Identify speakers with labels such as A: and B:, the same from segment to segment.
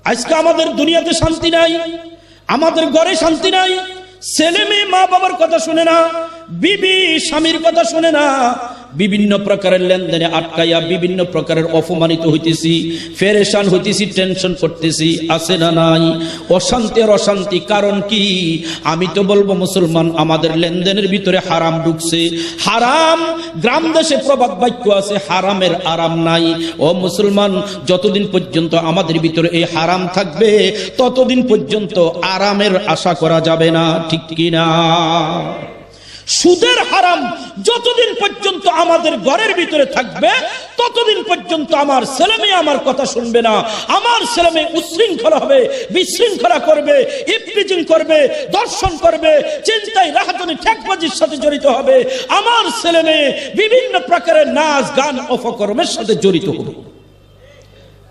A: আজকে আমাদের দুনিয়াতে শান্তি নাই, আমাদের ঘরে শান্তি নাই, ছেলে মেয়ে মা বাবার কথা শুনে না, বিবি স্বামীর কথা শুনে না, বিভিন্ন প্রকারের লেনদেনে আটকাইয়া বিভিন্ন প্রকারের অপমানিত হইতেছি, পেরেশান হইতেছি, টেনশন করতেছি, আছে না নাই? অশান্তি আর অশান্তি কারণ কি? আমি তো বলবো মুসলমান, আমাদের লেনদেনের ভিতরে হারাম ঢুকছে। হারাম, গ্রাম দেশে প্রবাদ বাক্য আছে, হারামের আরাম নাই। ও মুসলমান, যতদিন পর্যন্ত আমাদের ভিতরে এই হারাম থাকবে ততদিন পর্যন্ত আরামের আশা করা যাবে না, ঠিক কিনা? সুদের হারাম যতদিন পর্যন্ত আমাদের ঘরের ভিতরে থাকবে ততদিন পর্যন্ত আমার ছেলে মেয়ে আমার কথা শুনবে না। আমার ছেলে মেয়ে উচ্ছৃঙ্খলা হবে, বিশৃঙ্খলা করবে, ইফটিজিং করবে, দর্শন করবে, চিন্তায় রাহাজানি ঠেকবাজির সাথে জড়িত হবে। আমার ছেলে মেয়ে বিভিন্ন প্রকারের নাচ গান অপকর্মের সাথে জড়িত হবে।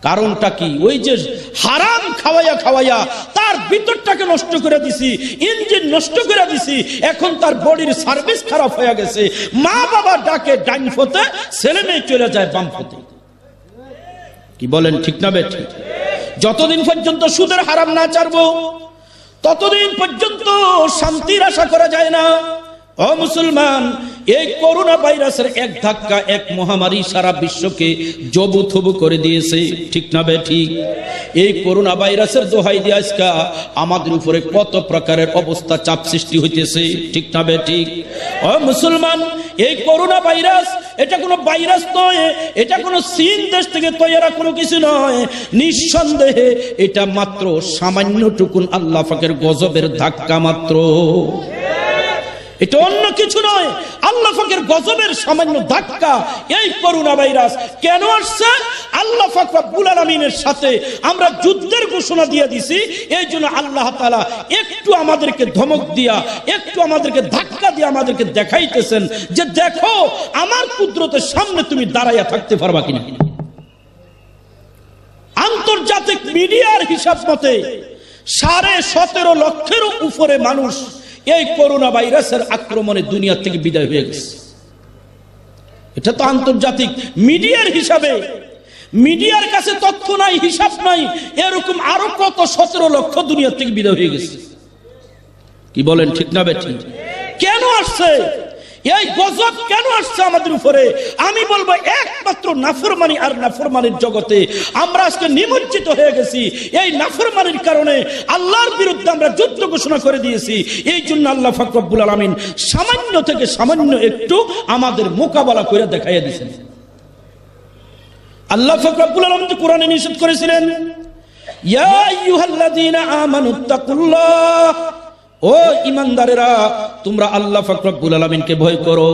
A: কারণটা কি? ওই যে হারাম খাওয়াইয়া খাওয়াইয়া তার ভিতরটাকে নষ্ট করে দিছি, ইঞ্জিন নষ্ট করে দিছি, এখন তার বডির সার্ভিস খারাপ হয়ে গেছে। মা বাবা ডাকে ডাইন ফতে, ছেলে মেয়ে চলে যায় বাম ফতে। কি বলেন, ঠিক না বেঠিক? যতদিন পর্যন্ত সুদের হারাম না ছাড়বো ততদিন পর্যন্ত শান্তির আশা করা যায় না। ও মুসলমান, এই করোনা ভাইরাসের এক ধাক্কা, এক মহামারী সারা বিশ্বকে জবুথবু করে দিয়েছে, ঠিক না বেঠিক? এই করোনা ভাইরাসের দোহাই দিয়ে আজকে আমাদের উপরে কত প্রকারের অবস্থা, চাপ সৃষ্টি হইতেছে, ঠিক না বেঠিক? ও মুসলমান, এই করোনা ভাইরাস এটা কোনো ভাইরাস নয়, এটা কোনো চীন দেশ থেকে তৈরি কোনো কিছু নয়। নিঃসন্দেহে এটা মাত্র সামান্যটুকুন আল্লাহ পাকের গজবের ধাক্কা মাত্র, এটা অন্য কিছু নয়। আল্লাহ পাকের গজবের সামান্য ধাক্কা এই করোনা ভাইরাস। কেন আসছে? আল্লাহ পাক রব্বুল আলামিনের সাথে আমরা যুদ্ধের ঘোষণা দিয়ে দিছি, এই জন্য আল্লাহ তাআলা একটু আমাদেরকে ধমক দিয়া, একটু আমাদেরকে ধাক্কা দিয়ে আমাদেরকে দেখাইতেছেন যে দেখো আমার কুদরতের সামনে তুমি দাঁড়াইয়া থাকতে পারবা কিনা। আন্তর্জাতিক মিডিয়ার হিসাব মতে 17.5 লক্ষেরও উপরে মানুষ এই করোনা ভাইরাসের আক্রমণে দুনিয়া থেকে বিদায় হয়ে গেছে। এটা তো আন্তর্জাতিক মিডিয়ার হিসাবে। মিডিয়ার কাছে তথ্য নাই, হিসাব নাই, এরকম আরো কত 17 লক্ষ দুনিয়া থেকে বিদায় হয়ে গেছে। কি বলেন, ঠিক না বেঠিক? কেন আসছে এই গজব? কেন আসছে আমাদের উপরে? আমি বলবো একমাত্র নাফরমানি আর নাফরমানির জগতে আমরা আজকে নিমজ্জিত হয়ে গেছি। এই নাফরমানির কারণে আল্লাহর বিরুদ্ধে আমরা যুদ্ধ ঘোষণা করে দিয়েছি। এই জন্য আল্লাহ পাক রব্বুল আলামিন সামান্য থেকে সামান্য একটু আমাদের মোকাবেলা করে দেখাইয়া দিয়েছেন। আল্লাহ পাক রব্বুল আলামিন কোরআনে নিষেধ করেছিলেন, ইয়া আইয়ুহাল্লাযীনা আমানুত্তাকুল্লাহ, ও ঈমানদারেরা তোমরা আল্লাহ পাক রব্বুল আলামিনকে ভয় করো।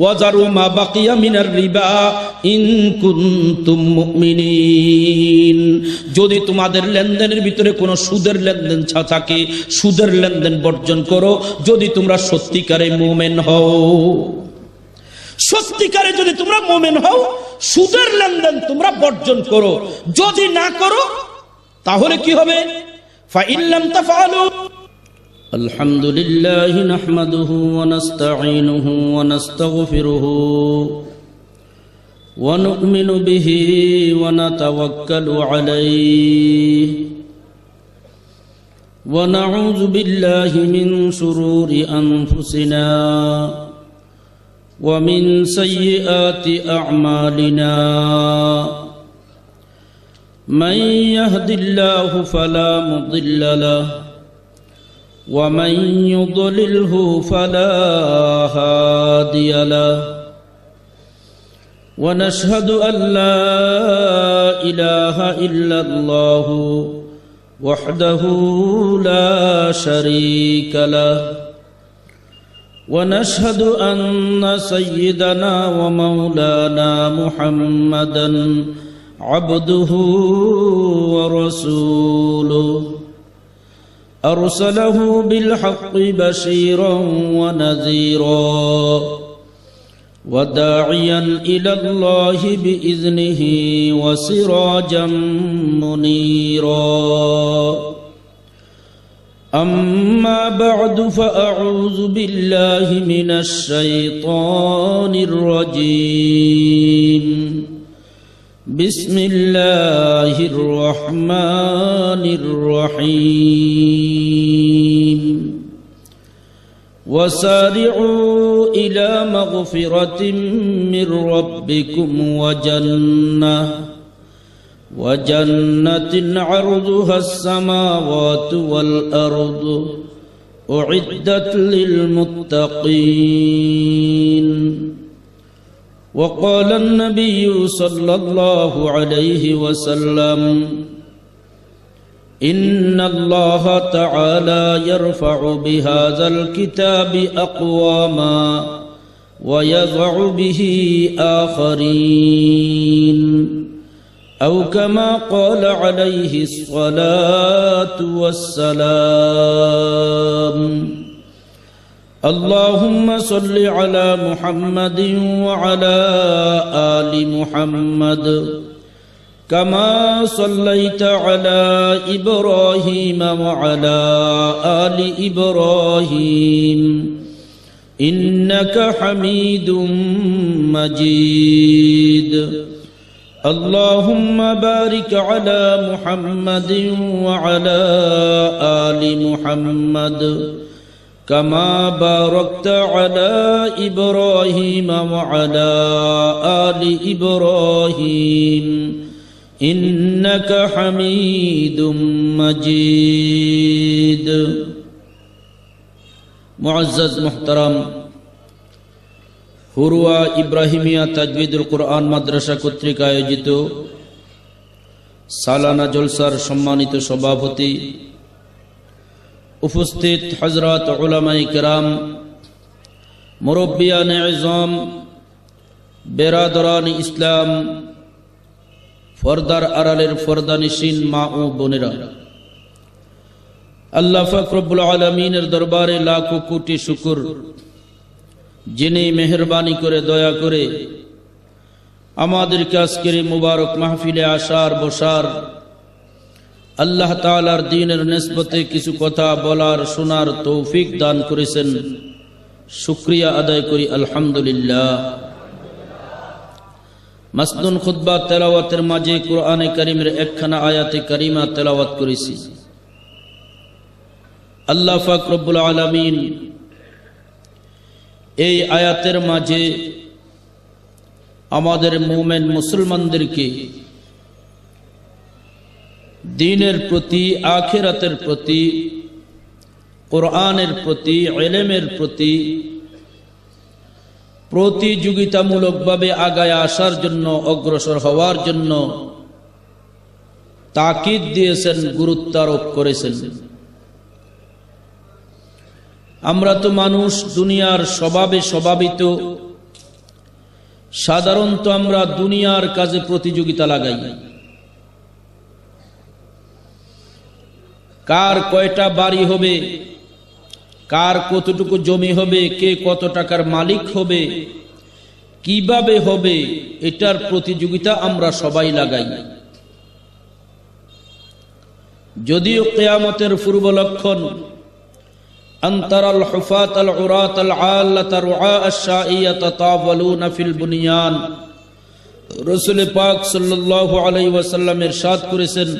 A: ওয়াজারু মা বাকিয়া মিনার রিবা ইন কুনতুম মুমিনিন, যদি তোমাদের লেনদেনের ভিতরে কোনো সুদের লেনদেন থাকে সুদের লেনদেন বর্জন করো, যদি তোমরা সত্যিকারে মুমিন হও। সত্যিকারে যদি তোমরা মুমিন হও, সুদের লেনদেন তোমরা বর্জন করো। যদি না করো তাহলে কি হবে? ফা ইন লাম তাফআলু। আলহামদুলিল্লাহি নাহমাদুহু ওয়া নাস্তাঈনুহু ওয়া নাস্তাগফিরুহু ওয়া নু'মিনু বিহি ওয়া নাতাওয়াক্কালু আলাইহি ওয়া নাউযু বিল্লাহি মিন শুরুরি আনফুসিনা ওয়া মিন সাইয়্যাতি আ'মালিনা। মান ইয়াহদিল্লাহু ফালা মুদিল্লা লাহু ومن يضلله فلا هادي له ونشهد أن لا إله إلا الله وحده لا شريك له ونشهد أن سيدنا ومولانا محمدا عبده ورسوله أرسله بالحق بشيرا ونذيرا وداعيا إلى الله بإذنه وسراجا منيرا. أما بعد فأعوذ بالله من الشيطان الرجيم.
B: بسم الله الرحمن الرحيم وسارعوا إلى مغفرة من ربكم وجنة عرضها السماوات والأرض أعدت للمتقين وقال النبي صلى الله عليه وسلم إن الله تعالى يرفع بهذا الكتاب أقواما ويضع به آخرين أو كما قال عليه الصلاة والسلام اللهم صل على محمد وعلى آل محمد كما صليت على إبراهيم وعلى آل إبراهيم إنك حميد مجيد اللهم بارك على محمد وعلى آل محمد كما باركت على إبراهيم وعلى آل إبراهيم إنك حميد مجيد معزز محترم হুরুয়া ইব্রাহিমিয়া তাজবিদুল কোরআন মাদ্রাসা কর্তৃক আয়োজিত সালানা জলসার সম্মানিত সভাপতি, উপস্থিত হযরত উলামায়ে কেরাম, মুরব্বিয়ানে আযম, বেরাদরান ইসলাম, ফরদার আড়ালের ফরদানিশিন মা ও বোনেরা, আল্লাহ পাক রব্বুল আলামিনের দরবারে লাখো কোটি শুকর, যিনি মেহেরবানি করে দয়া করে আমাদেরকে আজকের এই মুবারক মাহফিলে আসার বসার, আল্লাহ তাআলার দ্বীনের নিসবতে কিছু কথা বলার শোনার তৌফিক দান করেছেন। শুকরিয়া আদায় করি আলহামদুলিল্লাহ। মাসনুন খুতবা তেলাওয়াতের মাঝে কোরআনে কারীমের একখানা আয়াতে কারিমা তেলাওয়াত করেছি। আল্লাহ পাক রব্বুল আলামিন এই আয়াতের মাঝে আমাদের মুমিন মুসলমানদেরকে দ্বীনের প্রতি, আখিরাতের প্রতি, কোরআনের প্রতি, ইলমের প্রতি প্রতিযোগিতামূলকভাবে আগায় আসার জন্য, অগ্রসর হওয়ার জন্য তাকিদ দিয়েছেন, গুরুত্ব আরোপ করেছেন। আমরা তো মানুষ, দুনিয়ার স্বভাবে স্বভাবিত, সাধারণত আমরা দুনিয়ার কাজে প্রতিযোগিতা লাগাই। কার কয়টা বাড়ি হবে, কার কতটুকু জমি হবে, কে কত টাকার মালিক হবে, কিভাবে হবে, এটার প্রতিযোগিতা আমরা সবাই লাগাই। যদিও কিয়ামতের পূর্ব লক্ষণ আনতারাল হুফাতাল উরাতাল আল্লাতা রুআ আশ-শাইয়াতা তাওয়ালুনা ফিল বুনিয়ান, রাসূল পাক সাল্লাল্লাহু আলাইহি ওয়াসাল্লাম ইরশাদ করেছেন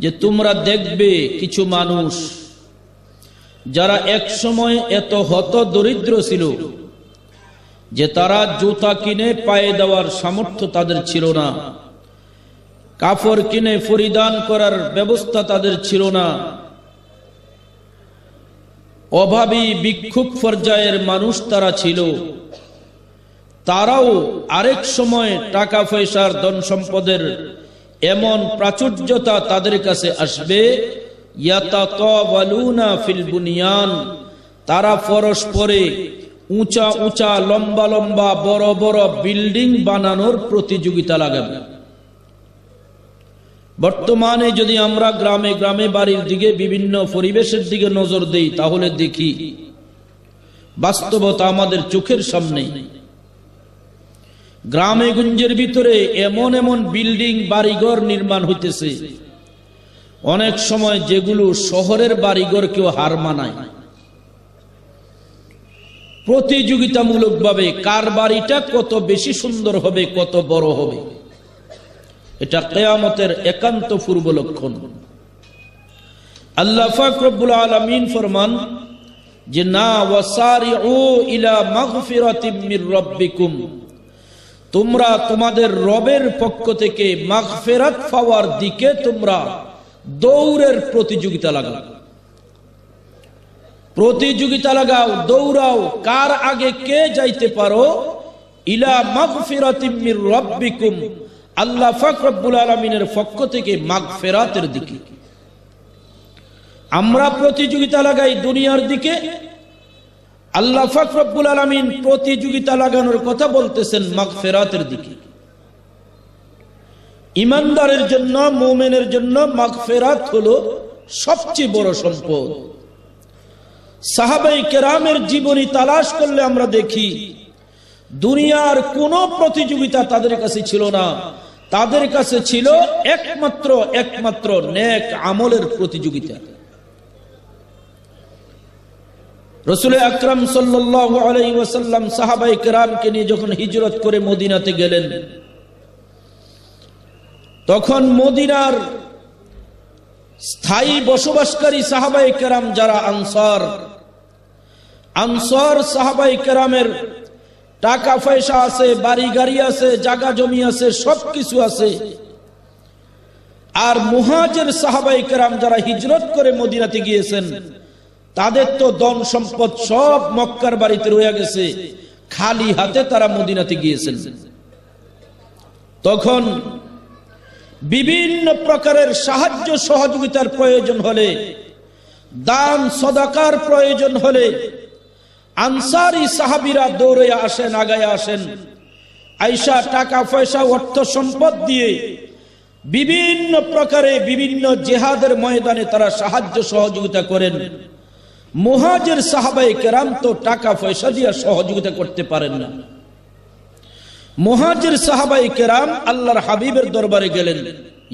B: যে তোমরা দেখবে কিছু মানুষ যারা এক সময় এত হত দরিদ্র ছিল যে তারা জুতা কিনে পায়ে দেওয়ার সামর্থ্য তাদের ছিল না, কাপড় কিনে পরিধান করার ব্যবস্থা তাদের ছিল না, অভাবী ভিক্ষুক পর্যায়ের মানুষ তারা ছিল। তারাও আরেক সময় টাকা পয়সার ধন সম্পদের এমন প্রাচুর্যতা তাদের কাছে আসবে, ইয়াতাতাওয়ালুনা ফিল বুনিয়ান, তারা পরস্পরে উঁচা উঁচা, লম্বা লম্বা, বড় বড় বিল্ডিং বানানোর প্রতিযোগিতা লাগাবে। বর্তমানে যদি আমরা গ্রামে গ্রামে বাড়ির দিকে, বিভিন্ন পরিবেশের দিকে নজর দেই, তাহলে দেখি বাস্তবতা আমাদের চোখের সামনে। গ্রামে গঞ্জের ভিতরে এমন এমন বিল্ডিং, বাড়িঘর নির্মাণ হইতেছে অনেক সময় যেগুলো শহরের বাড়িঘরকেও হার মানায়। প্রতিযোগিতামূলকভাবে কার বাড়িটা কত বেশি সুন্দর হবে, কত বড় হবে। এটা কিয়ামতের একান্ত পূর্ব লক্ষণ। আল্লাহ পাক রব্বুল আলামিন ফরমান যে না, ওয়াসারিউ ইলা মাগফিরাতিম মির রাব্বিকুম, তোমরা তোমাদের রবের পক্ষ থেকে মাগফিরাত পাওয়ার দিকে তোমরা দৌড়ের প্রতিযোগিতা লাগাও, প্রতিযোগিতা লাগাও, দৌড়াও, কার আগে কে যাইতে পারো। ইলা মাগফিরাতিম মির রাব্বিকুম, আল্লাহ পাক রব্বুল আলামিনের পক্ষ থেকে মাগফিরাতের দিকে। আমরা প্রতিযোগিতা লাগাই দুনিয়ার দিকে, আল্লাহ পাক রব্বুল আলামিন প্রতিযোগিতা লাগানোর কথা বলতেছেন মাগফিরাতের দিকে। ইমানদারের জন্য, মুমিনের জন্য মাগফিরাত হলো সবচেয়ে বড় সম্পদ। সাহাবায়ে কেরামের জীবনী তালাশ করলে আমরা দেখি দুনিয়ার কোন প্রতিযোগিতা তাদের কাছে ছিল না, তাদের কাছে ছিল একমাত্র নেক আমলের প্রতিযোগিতা। রাসূল আকরাম সাল্লাল্লাহু আলাইহি ওয়াসাল্লাম সাহাবায়ে কেরামকে নিয়ে যখন হিজরত করে মদিনাতে গেলেন, তখন মদিনার স্থায়ী বসবাসকারী সাহাবায়ে কেরাম যারা আনসার সাহাবায়ে কেরামের টাকা পয়সা আছে, বাড়ি গাড়ি আছে, জায়গা জমি আছে, সবকিছু আছে। আর মুহাজির সাহাবায়ে কেরাম যারা হিজরত করে মদিনাতে গিয়েছেন, তাদের তো ধন সম্পদ সব মক্কার বাড়িতে রয়ে গেছে, খালি হাতে তারা মদিনাতে গিয়েছেন। তখন বিভিন্ন প্রকারের সাহায্য সহযোগিতার প্রয়োজন হলে, দান সদাকার প্রয়োজন হলে আনসারী সাহাবীরা দৌড়ে আসেন, আগায় আসেন, আইসা টাকা পয়সা অর্থ সম্পদ দিয়ে বিভিন্ন প্রকারে বিভিন্ন জিহাদের ময়দানে তারা সাহায্য সহযোগিতা করেন। মুহাজির সাহাবায়ে কেরাম তো টাকা পয়সা দিয়ে সহযোগিতা করতে পারেন না। মুহাজির সাহাবায়ে কেরাম আল্লাহর হাবিবের দরবারে গেলেন,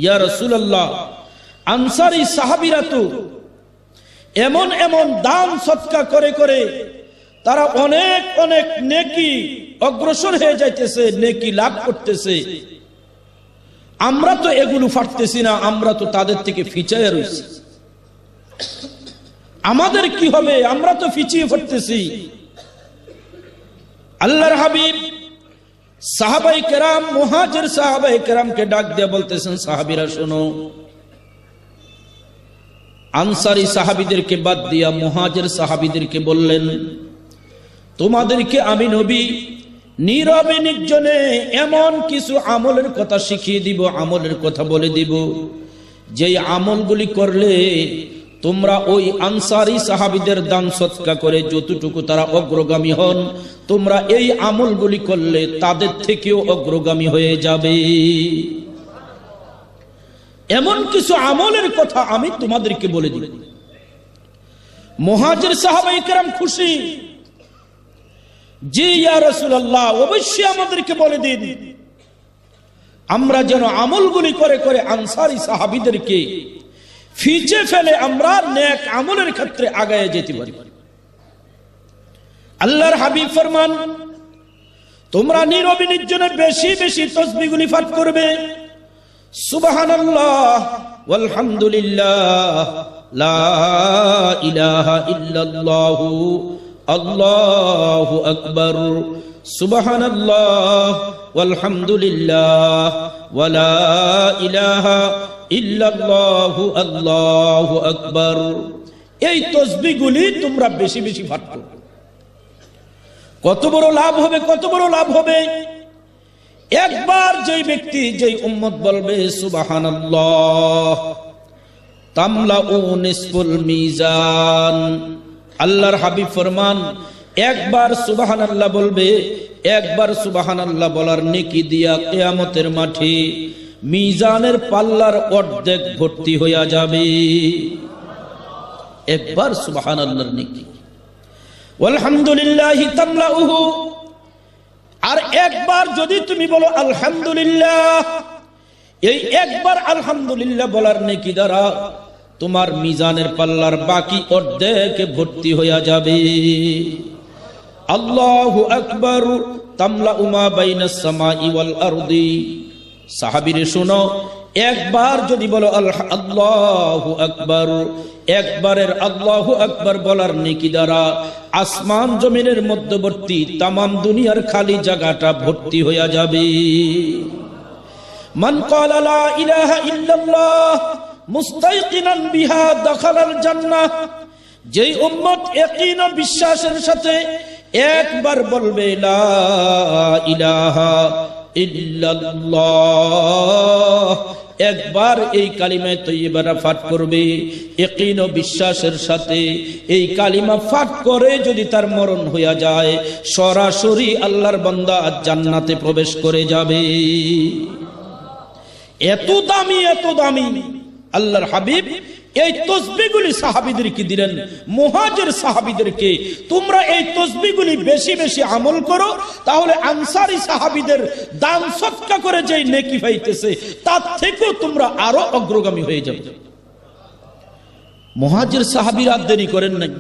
B: ইয়া রাসূলুল্লাহ, আনসারী সাহাবীরা তো এমন দান সদকা করে তারা অনেক নেকি অগ্রসর হয়ে যাইতেছে, নেকি লাভ করতেছে, আমরা তো এগুলো পারতেছি না, আমরা তো তাদের থেকে পিছিয়ে রয়েছি, আমাদের কি হবে, আমরা তো পিছিয়ে পড়তেছি। আল্লাহর হাবিব সাহাবায়ে কেরাম, মুহাজির সাহাবায়ে কেরামকে ডাক দিয়ে বলতেছেন, সাহাবীরা শোনো, আনসারী সাহাবীদেরকে বাদ দিয়া মুহাজির সাহাবীদেরকে বললেন, তোমাদেরকে আমি নবী নীরবে নির্জনে এমন কিছু আমলের কথা শিখিয়ে দিব, আমলের কথা বলে দিব, যেই আমলগুলি করলে তোমরা ওই আনসারী সাহাবীদের দান সদকা করে যতটুকু তারা অগ্রগামী হন, তোমরা এই আমলগুলি করলে তাদের থেকেও অগ্রগামী হয়ে যাবে। এমন কিছু আমলের কথা আমি তোমাদেরকে বলে দিব। মুহাজির সাহাবায়ে কেরাম খুশি, জি ইয়া রাসূলুল্লাহ, অবশ্যই আমাদেরকে বলে দিন, আমরা যেন আমলগুলি করে আনসারী সাহাবীদেরকে ফিচে ফেলে আমরা নেক আমলের ক্ষেত্রে আগায় যেতে পারি। আল্লাহর হাবিব ফরমান, তোমরা নীরবে নির্জনে বেশি তাসবিহগুলি পাঠ করবে, সুবহানাল্লাহ ওয়ালহামদুলিল্লাহ লা ইলাহা ইল্লাল্লাহু আল্লাহু আকবার, সুবহানাল্লাহ ওয়ালহামদুলিল্লাহ ওয়ালা ইলাহা ইল্লাল্লাহু আল্লাহু আকবার। এই তাসবিহগুলি তোমরা বেশি পাঠ করো। কত বড় লাভ হবে, কত বড় লাভ হবে। একবার যেই ব্যক্তি, যেই উম্মত বলবে সুবহানাল্লাহ, তামলাউ নিসফুল মিজান, আল্লাহর হাবিব ফরমান, একবার সুবহানাল্লাহ বলবে, একবার সুবহানাল্লাহ বলার নেকি দিয়া কিয়ামতের মাঠে মিজানের পাল্লার অর্ধেক ভর্তি হইয়া যাবে। একবার সুবহানাল্লাহর নেকি। আলহামদুলিল্লাহি তামলাউহু, আর একবার যদি তুমি বলো আলহামদুলিল্লাহ, এই একবার আলহামদুলিল্লাহ বলার নেকি দ্বারা তোমার মিজানের পাল্লার বাকি অর্ধেক ভর্তি হইয়া যাবে। আল্লাহু আকবার তামলাউ মা বাইনাস সামাই ওয়াল আরদি, সাহাবীরে শোনো, একবার যদি বলো আল্লাহু আকবার, একবারের আল্লাহু আকবার বলার নেকি দ্বারা আসমান জমিনের মধ্যবর্তী তামাম দুনিয়ার খালি জায়গাটা ভর্তি হয়ে যাবে।
A: মান ক্বালা লা ইলাহা ইল্লাল্লাহ মুস্তাইকিনান বিহা দাখালাল জান্নাহ, যেই উম্মত ইয়াকিন ও বিশ্বাসের সাথে একবার বলবে লা ইলাহা ইল্লাল্লাহ, একবার এই কালিমা তৈয়্যিবা পাঠ করবে, ইয়াকিন ও বিশ্বাসের সাথে এই কালিমা পাঠ করে যদি তার মরণ হইয়া যায়, সরাসরি আল্লাহর বান্দা জান্নাতে প্রবেশ করে যাবে। এত দামি, এত দামি আল্লাহর হাবিব এই তসবিহগুলি সাহাবীদেরকে দিলেন, মুহাজির সাহাবীদেরকে। তোমরা এই তসবিহগুলি বেশি বেশি আমল করো, তাহলে আনসারী সাহাবীদের দান সদকা করে যেই নেকি পাইতেছে তার থেকেও তোমরা আরো অগ্রগামী হয়ে যাবে। মুহাজির সাহাবীরা দেরি করেন নাই,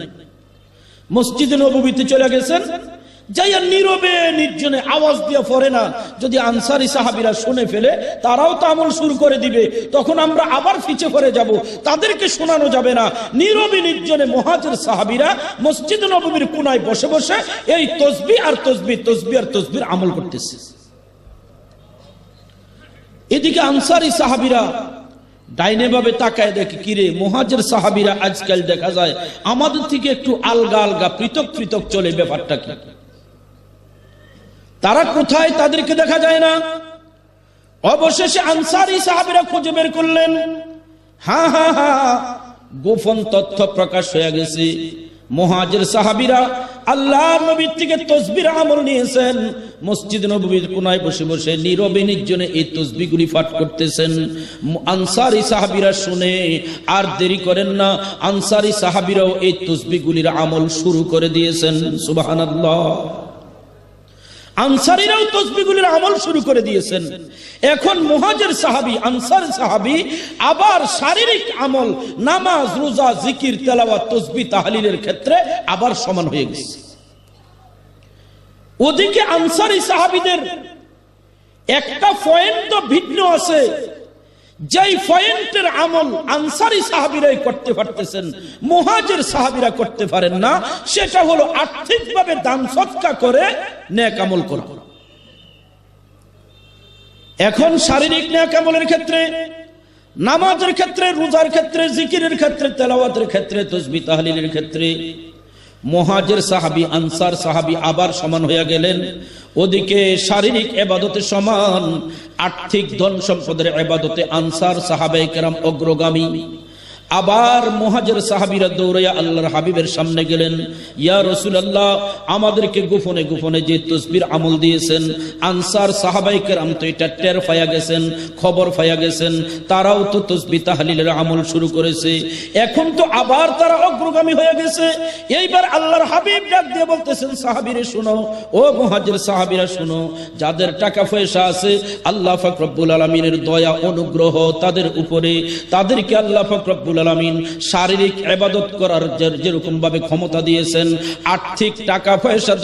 A: মসজিদে নববীতে চলে গেছেন, যাইয়া নীরবে নির্জনে আওয়াজ দিয়ে পড়ে না। যদি আনসারী সাহাবীরা শুনে ফেলে তারাও তো আমল শুরু করে দিবে, তখন আমরা আবার পিছে পড়ে যাব, তাদেরকে শোনানো যাবে না। নীরবে নির্জনে মুহাজির সাহাবীরা মসজিদ নববীর কোনায় বসে বসে এই তসবিহ আর তসবিহ, তসবিহ আর তসবিহ আমল করতেছে। এদিকে আনসারী সাহাবীরা ডাইনে ভাবে তাকায় দেখে, কিরে মুহাজির সাহাবীরা আজকাল দেখা যায় আমাদের থেকে একটু আলগা আলগা, পৃথক পৃথক চলে, ব্যাপারটা কি? তারা কোথায় তাদেরকে দেখা যায় না। অবশেষে আনসারী সাহাবীরা খুঁজে বের করলেন, হ্যাঁ হ্যাঁ হ্যাঁ, গোপন তথ্য প্রকাশ হয়ে গেছে। মুহাজির সাহাবীরা আল্লাহর নবীর থেকে তসবির আমল নিয়েছেন, মসজিদ নববীর কোনায় বসে বসে নীরবে নির্জনে এই তসবিহগুলি পাঠ করতেছেন। আনসারী সাহাবীরা শুনে আর দেরি করেন না, আনসারী সাহাবীরাও এই তসবিহগুলির আমল শুরু করে দিয়েছেন। সুবহানাল্লাহ। আনসারীরাও তসবিহগুলির আমল শুরু করে দিয়েছেন। এখন মুহাজির সাহাবী, আনসার সাহাবী আবার শারীরিক আমল, নামাজ, রোজা, জিকির, তেলাওয়াত, তসবিহ, তাহলিলের ক্ষেত্রে আবার সমান হয়ে গেছে। ওদিকে আনসারী সাহাবীদের একটা পয়েন্ট তো ভিন্ন আছে, যেই পয়েন্টের আমল আনসারী সাহাবীরাই করতে পারতেছেন, মুহাজির সাহাবীরা করতে পারেন না। সেটা হলো আর্থিকভাবে দান সদকা করে নেক আমল করা। এখন শারীরিক নেক আমলের ক্ষেত্রে, নামাজের ক্ষেত্রে, রোজার ক্ষেত্রে, জিকিরের ক্ষেত্রে, তেলাওয়াতের ক্ষেত্রে, তাসবিহ তাহলিলের ক্ষেত্রে মুহাজির সাহাবী আনসার সাহাবী আবার সমান হয়ে গেলেন। ওদিকে শারীরিক ইবাদতে সমান, আর্থিক ধন সম্পদের ইবাদতে আনসার সাহাবায়ে কেরাম অগ্রগামী। আবার মুহাজির সাহাবীরা দৌড়াইয়া আল্লাহর হাবিবের সামনে গেলেন, ইয়া রাসূলুল্লাহ, আমাদেরকে গোপনে গোপনে যে তাসবির আমল দিয়েছেন, আনসার সাহাবায়ে কেরাম তো এটা টের পায়া গেছেন, খবর পায়া গেছেন, তারাও তো তাসবিহ তাহলিলের আমল শুরু করেছে। এখন তো আবার তারা অগ্রগামী হয়ে গেছে। এইবার আল্লাহর হাবিব ডাক দিয়ে বলতেছেন, সাহাবীরা শুনো, ও মুহাজির সাহাবীরা শুনো, যাদের টাকা পয়সা আছে আল্লাহ পাক রব্বুল আলামিনের দয়া অনুগ্রহ তাদের উপরে, তাদেরকে আল্লাহ পাক রব্বুল আলামিন শারীরিক ইবাদত করার যেরকম ভাবে ক্ষমতা দিয়েছেন, আর্থিক টাকা পয়সা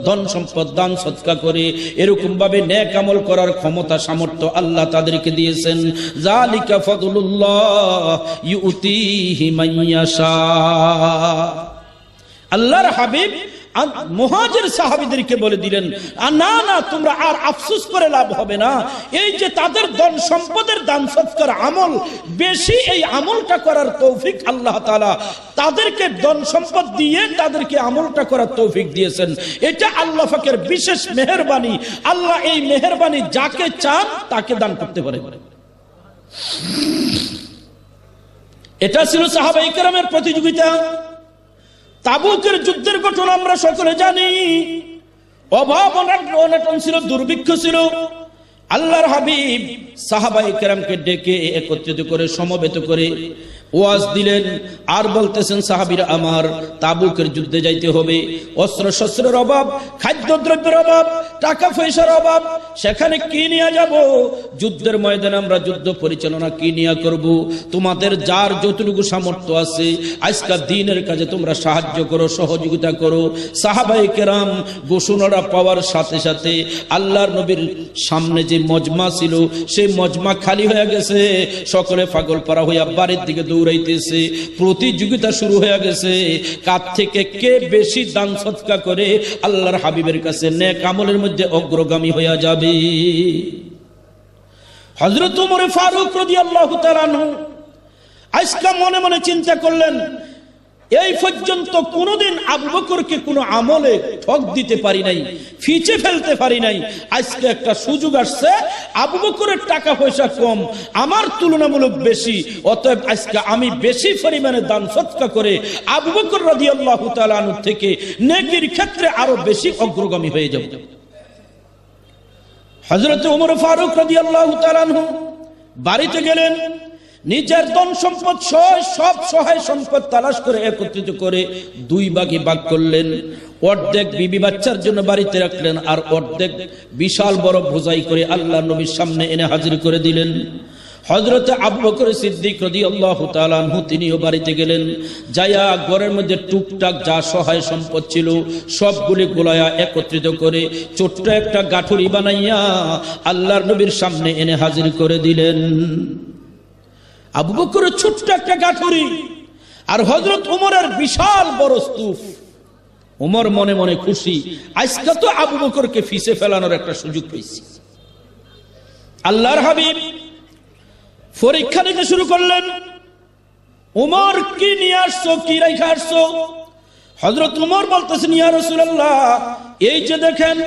A: ধন সম্পদ দান সদকা করে এরকম ভাবে নেক আমল করার ক্ষমতা সামর্থ্য আল্লাহ তাদেরকে দিয়েছেন। যালিকা ফাদলুল্লাহ ইউতিহি মান ইয়াশা। আল্লাহর হাবিব মুহাজির সাহাবীদেরকে বলে দিলেন, না না, তোমরা আর আফসোস করে লাভ হবে না। এই যে তাদের ধন সম্পদের দান সৎকার আমল বেশি, এই আমলটা করার তৌফিক আল্লাহ তাআলা তাদেরকে ধন সম্পদ দিয়ে তাদেরকে আমলটা করার তৌফিক দিয়েছেন। এটা আল্লাহ পাকের বিশেষ মেহেরবানি। আল্লাহ এই মেহেরবানি যাকে চান তাকে দান করতে পারে। এটা ছিল সাহাবায়ে কেরামের প্রতিযোগিতা। তাবুকের যুদ্ধের ঘটনা আমরা সকলে জানি। অভাব অনটন ছিল, দুর্ভিক্ষ ছিল। আল্লাহর হাবিব সাহাবায়ে কেরামকে ডেকে একত্রিত করে সমবেত করে ওয়াজ দিলেন আর বলতেছেন, সাহাবীরা আমার, তাবুকের যুদ্ধে যাইতে হবে। অস্ত্র শস্ত্রের অভাব, খাদ্যদ্রব্যের অভাব, টাকা পয়সার অভাব, সেখানে কি নিয়ে যাব? যুদ্ধের ময়দানে আমরা যুদ্ধ পরিচালনা কি নিয়ে করব? তোমাদের যার যতটুকু সামর্থ্য আছে আজকে দ্বীনের কাজে তোমরা সাহায্য করো, সহযোগিতা করো। সাহাবায়ে কেরাম ঘোষণাটা পাওয়ার সাথে সাথে আল্লাহর নবীর সামনে যে মজমা ছিল সেই মজমা খালি হয়ে গেছে। সকলে পাগল পারা হইয়া বাড়ির দিকে দৌড়াইতেছে, প্রতিযোগিতা শুরু হয়ে গেছে কার থেকে কে বেশি দান সদকা করে আল্লাহর হাবিবের কাছে নেক আমলের মধ্যে অগ্রগামী হয়ে যাবে। হযরত ওমর ফারুক রাদিয়াল্লাহু তাআলা আনহু আজকে মনে মনে চিন্তা করলেন, এই পর্যন্ত কোনোদিন আবু বকরকে কোনো আমলে ঠক দিতে পারি নাই, ফিচে ফেলতে পারি নাই। আজকে একটা সুযোগ আসছে, আবু বকরের টাকা পয়সা কম, আমার তুলনামূলক বেশি, অতএব আজকে আমি বেশি পরিমাণে দান সদকা করে আবু বকর রাদিয়াল্লাহু তাআলা আনহু থেকে নেকির ক্ষেত্রে আরো বেশি অগ্রগামী হয়ে যাব। হযরত ওমর ফারুক রাদিয়াল্লাহু তাআলা আনহু বাড়িতে গেলেন, নিজের ধন সম্পদ সব সহায় সম্পদ তালাশ করে একত্রিত করে দুই ভাগে ভাগ করলেন। অর্ধেক বিবি বাচ্চার জন্য বাড়িতে রাখলেন, আর অর্ধেক বিশাল বড় বোঝাই করে আল্লাহ নবীর সামনে এনে হাজির করে দিলেন। হযরত আবু বকর সিদ্দিক রাদিয়াল্লাহু তাআলা আনহু তিনিও বাড়িতে গেলেন, যায়া ঘরের মধ্যে টুকটাক যা সহায় সম্পদ ছিল সবগুলি গোলায়া একত্রিত করে ছোট্ট একটা গাঠুরি বানাইয়া আল্লাহর নবীর সামনে এনে হাজির করে দিলেন। আবু বকরের ছোট্ট একটা গাঠুরি আর হযরত ওমরের বিশাল বড় স্তূপ। ওমর মনে মনে খুশি, আজকে তো আবু বকরকে ফিসে ফেলানোর একটা সুযোগ পেয়েছি। আল্লাহর হাবিব পরীক্ষা নিতে শুরু করলেন, ওমর কি নিয়ে আসছো, কি রাইখা আসছো? হযরত ওমর বলতেছেন, ইয়া রাসূলুল্লাহ, এই যে দেখেন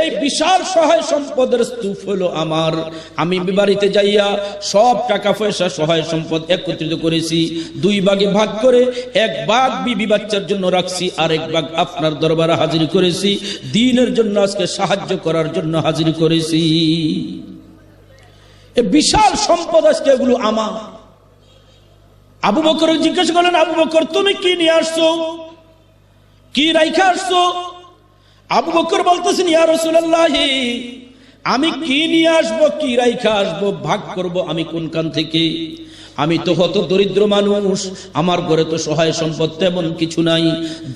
A: এই বিশাল সহায় সম্পদের স্তূপ হলো আমার। আমি বাড়িতে যাইয়া সব টাকা পয়সা সহায় সম্পদ একত্রিত করেছি, দুই ভাগে ভাগ করে এক ভাগ বিবি বাচ্চার জন্য রাখছি, আর এক ভাগ আপনার দরবারে হাজির করেছি, দ্বীনের জন্য আজকে সাহায্য করার জন্য হাজির করেছি। এই বিশাল সম্পদ আজকে এগুলো আমার। আবু বকর জিজ্ঞাসা করলেন, আবু বকর তুমি কি নিয়ে আসছো, কি রাইখা আসছো? আবু বকর বলতেছেন, ইয়া রাসূলুল্লাহ, আমি কি নিয়ে আসবো, কি রাইখা আসবো, ভাগ করব আমি কোনখান থেকে? আমি তো হত দরিদ্র মানুষ, আমার ঘরে তো সহায় সম্পদ তেমন কিছু নাই,